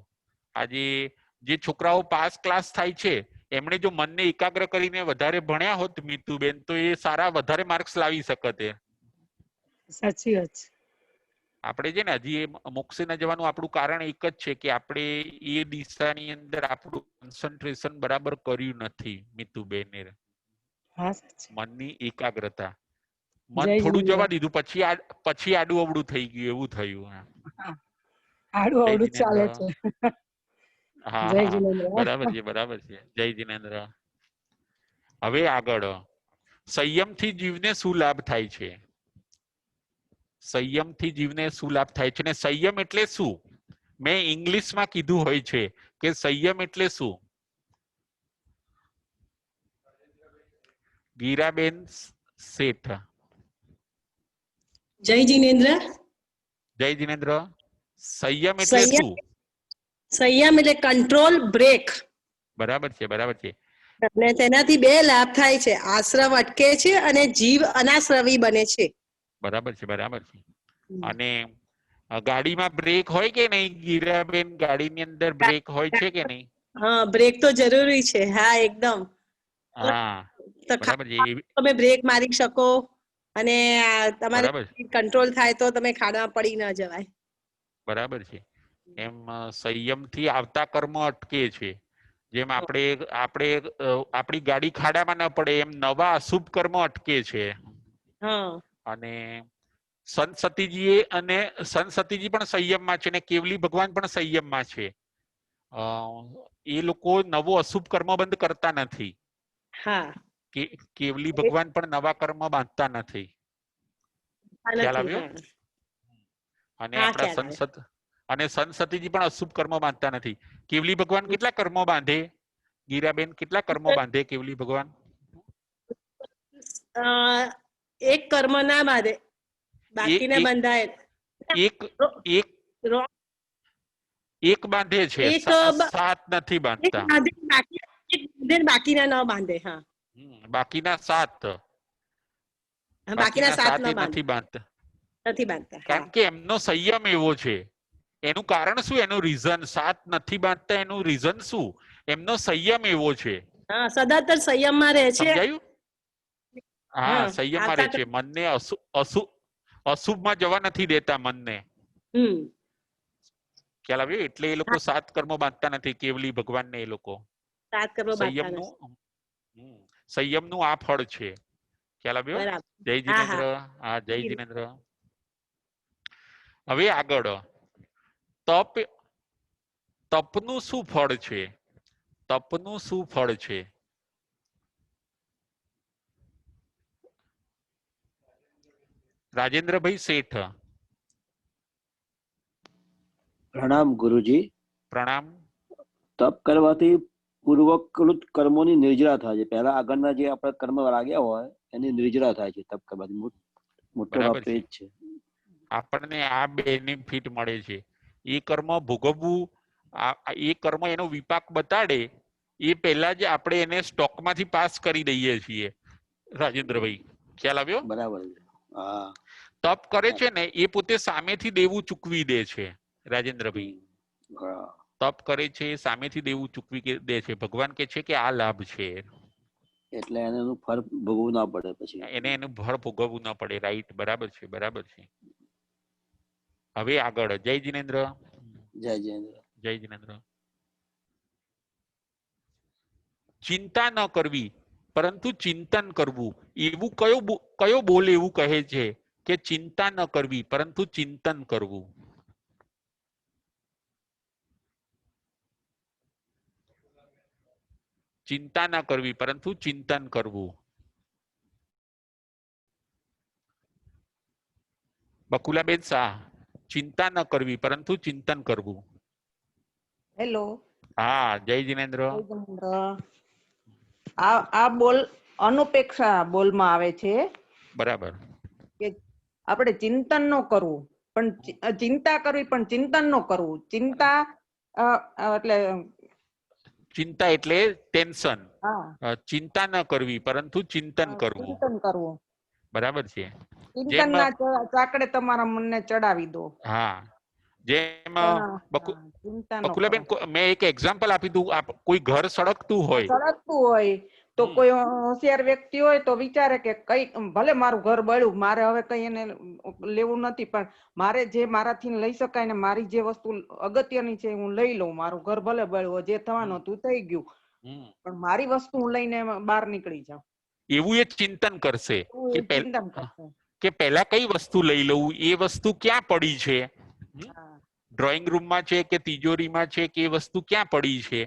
આજે જે છોકરાઓ પાસ ક્લાસ થાય છે એમણે જો મનને એકાગ્ર કરીને વધારે ભણ્યા હોત મીતુબેન, તો એ સારા વધારે માર્ક્સ લાવી શકત. સાચી વાત છે. આપણે છે ને હજી મોક્ષે ન જવાનું આપણું કારણ એક જ છે કે આપણે એ દિશાની અંદર આપણું કોન્સન્ટ્રેશન બરાબર કર્યું નથી મીતુબેન. હા સાચી. મનની એકાગ્રતા, મન જય થોડું જિનેન્દ્ર. જવા દીધું, પછી આડું અવડું થઈ ગયું એવું થયું. આડું જય અવડું જ જિનેન્દ્ર. ચાલે છે. હા જય હા જિનેન્દ્ર. બરાબર છે, બરાબર છે. જય જિનેન્દ્ર. હવે આગળ, સંયમથી જીવને શું લાભ થાય છે? સંયમથી જીવને શું લાભ થાય છે? ને સંયમ એટલે શું? મેં ઇંગ્લિશમાં કીધું હોય છે કે સંયમ એટલે શું? ગીરાબેન શેઠ. જય જિનેન્દ્ર. જય જિનેન્દ્ર. સંયમ એટલે સંયમ શું? સંયમ એટલે કંટ્રોલ, બ્રેક. બરાબર છે, બરાબર છે. અને તેનાથી બે લાભ થાય છે. આશ્રવ અટકે છે અને જીવ અનાશ્રવી બને છે. બરાબર છે, બરાબર છે. અને ગાડીમાં બ્રેક હોય કે નહીં ગીરાબેન? ગાડીની અંદર બ્રેક હોય છે કે નહીં? હા, બ્રેક તો જરૂરી છે. હા, એકદમ. હા તો બરાબર છે. તમે બ્રેક મારી શકો અને તમારે બરાબર કંટ્રોલ થાય તો તમે ખાડામાં પડી ન જવાય. બરાબર છે. એમ સંયમથી આવતા કર્મ અટકે છે. જેમ આપણે આપણી ગાડી ખાડામાં ન પડે એમ નવા અશુભ કર્મ અટકે છે. હા. અને સંત સતીજી પણ સંયમમાં છે ને કેવલી ભગવાન પણ સંયમમાં છે. એ લોકો નવો અશુભ કર્મ બંધ કરતા નથી. હા. કેવલી ભગવાન પણ નવા કર્મ બાંધતા નથી. ખ્યાલ નથી. આવ્યો? હા. અને હા, આપણા ખ્યાલ આવે. સંત સતીજી પણ અશુભ કર્મ બાંધતા નથી. કેવલી ભગવાન કેટલા કર્મો બાંધે? ગીરાબેન કેટલા કર્મો બાંધે કેવલી ભગવાન? એક કર્મ ના બાંધે, બાકીના બંધાય. એક એક એક બાંધે છે, એક 7 નથી બાંધતા. બાકીના ન બાંધે. હા, બાકીના 7 બાકીના 7 ન નથી બાંધતા. નથી બાંધતા. હા. કારણ કે એમનો સંયમ એવો છે. એનું કારણ શું? એનું રીઝન 7 નથી બાંધતા. એનું રીઝન શું? એમનો સંયમ એવો છે. હા, સદાતર સંયમમાં રહે છે. સમજાયું? હા, સંયમમાં રહે છે. મનને અશુભમાં જવા નથી દેતા. મનને ખ્યાલ આવ્યો? એટલે એ લોકો 7 કર્મો બાંધતા નથી, કેવલી ભગવાનને એ લોકો સાત કર્મ બાંધતા નથી. સંયમનું આ ફળ છે. ખ્યાલ આવ્યો? બરાબર. જય હા, જીનેન્દ્ર. હા, જય જીનેન્દ્ર. હવે આગળ તપનું શું ફળ છે? તપનું શું ફળ છે? રાજેન્દ્રભાઈ શેઠ. પ્રણામ ગુરુજી. પ્રણામ. તપ કરવાથી પૂર્વકૃત કર્મોની નિર્જરા થાય છે. પહેલા આગળના જે આપણા કર્મ લાગ્યા હોય એની નિર્જરા થાય છે તપ કરવાથી. મોટો લાભ બરાબર તો એ છે. જ છે. આપણને આ બેનિફિટ મળે છે. એ કર્મ ભોગવવું, એ કર્મ એનો વિપાક બતાડે એ પહેલા જ આપણે એને સ્ટોકમાંથી પાસ કરી દઈએ છીએ. રાજેન્દ્રભાઈ, ખ્યાલ આવ્યો? બરાબર છે. હા. તપ કરે છે ને એ પોતે સામેથી દેવું ચૂકવી દે છે. રાજેન્દ્રભાઈ, હા. તપ કરે છે સામેથી દેવું ચૂકવી દે છે. ભગવાન કે છે કે આ લાભ છે, એટલે એને એનું ફળ ભોગવવું ના પડે પછી. એને એનું ફળ ભોગવવું ના પડે. રાઈટ, બરાબર છે, બરાબર છે. હવે આગળ જય જીનેન્દ્ર. જય જયેન્દ્ર. જય જીનેન્દ્ર. ચિંતા ન કરવી પરંતુ ચિંતન કરવું, એવું કયો બોલ એવું કહે છે કે ચિંતા ન કરવી પરંતુ ચિંતન કરવું? ચિંતા ન કરવી પરંતુ ચિંતન કરવું. બકુલાબેન શાહ, ચિંતા ન કરવી પરંતુ ચિંતન કરવું. હેલો. હા, જય જીનેન્દ્ર. આ બોલ અનુપેક્ષા બોલમાં આવે છે બરાબર. કે આપણે ચિંતન ન કરવું, પણ ચિંતા કરવી પણ ચિંતન ન કરવું. ચિંતા એટલે ચિંતા એટલે ટેન્શન. હા, ચિંતા ન કરવી પરંતુ ચિંતન કરવું. ચિંતન કરવું. બરાબર છે. ચિંતન ના ચાકડે તમારા મનને ચડાવી દો. હા, જેમ ચિંતા ન બકુલાબેન, કરો. મેં એક એક્ઝામ્પલ આપી દઉં. કોઈ ઘર સળગતું હોય, સળગતું હોય તો કોઈ હોશિયાર વ્યક્તિ હોય તો વિચારે કે કઈ ભલે મારું ઘર બળ્યું, મારે હવે કઈ એને લેવું નથી, પણ મારે જે મારાથી લઈ શકાય ને મારી જે વસ્તુ અગત્યની છે હું લઈ લઉં. મારું ઘર ભલે બળ્યું, જે થવાનું હતું થઈ ગયું, પણ મારી વસ્તુ હું લઈને બહાર નીકળી જાઉં. એવું એ ચિંતન કરશે ચિંતન કરશે કે પહેલા કઈ વસ્તુ લઈ લઉં, એ વસ્તુ ક્યાં પડી છે, ડ્રોઈંગ રૂમમાં છે કે તિજોરીમાં છે, કે એ વસ્તુ ક્યાં પડી છે,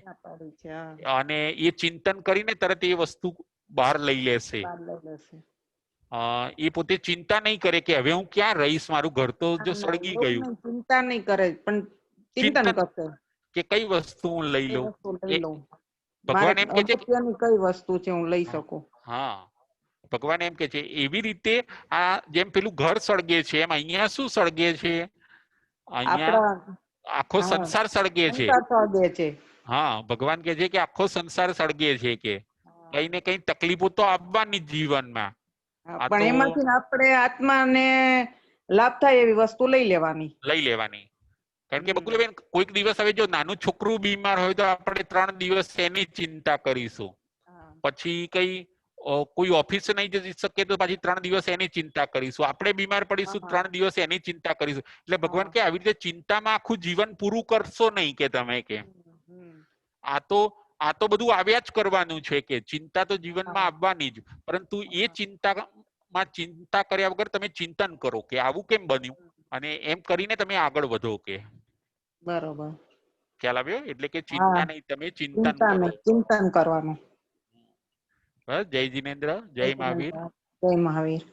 અને એ ચિંતન કરીને તરત એ વસ્તુ બહાર લઈ લેશે. એ પોતે ચિંતા નહીં કરે કે હવે હું ક્યાં રહીશ, મારું ઘર તો જો સળગી ગયું. ચિંતા નહીં કરે પણ ચિંતન કરશે કે કઈ વસ્તુ હું લઈ લઉં. મારે ભગવાન એમ કે છે અગત્યની કઈ વસ્તુ છે હું લઈ શકું. હા, ભગવાન એમ કે છે એવી રીતે આ જેમ પેલું ઘર સળગે છે એમ અહીંયા શું સળગે છે? અહીંયા આખો સંસાર સળગે છે. હા, ભગવાન કે છે કે આખો સંસાર સળગે છે, કે કઈ ને કઈ તકલીફો તો આવવાની જીવનમાં. પણ એમાંથી આપણે આત્માને લાભ થાય એવી વસ્તુ લઈ લેવાની. કારણ કે બકુલાબેન, કોઈક દિવસ હવે જો નાનું છોકરું બીમાર હોય તો આપણે 3 દિવસ એની ચિંતા કરીશું. પછી કોઈ ઓફિસ નહીં જઈ શકે તો પછી 3 દિવસ એની ચિંતા કરીશું. આપણે બીમાર પડીશું 3 દિવસ એની ચિંતા કરીશું. એટલે ભગવાન કે આવી રીતે ચિંતામાં આખું જીવન પૂરું કરશો નહીં, કે તમે કે આ તો બધું આવ્યા જ કરવાનું છે, કે ચિંતા તો જીવનમાં આવવાની જ, પરંતુ એ ચિંતા કર્યા વગર તમે ચિંતન કરો કે આવું કેમ બન્યું, અને એમ કરીને તમે આગળ વધો. કે બરોબર, ખ્યાલ આવ્યો? એટલે કે ચિંતા નહીં, તમે ચિંતન કરો. ચિંતન કરવાનું. બસ, જય જીનેન્દ્ર, જય મહાવીર. જય મહાવીર.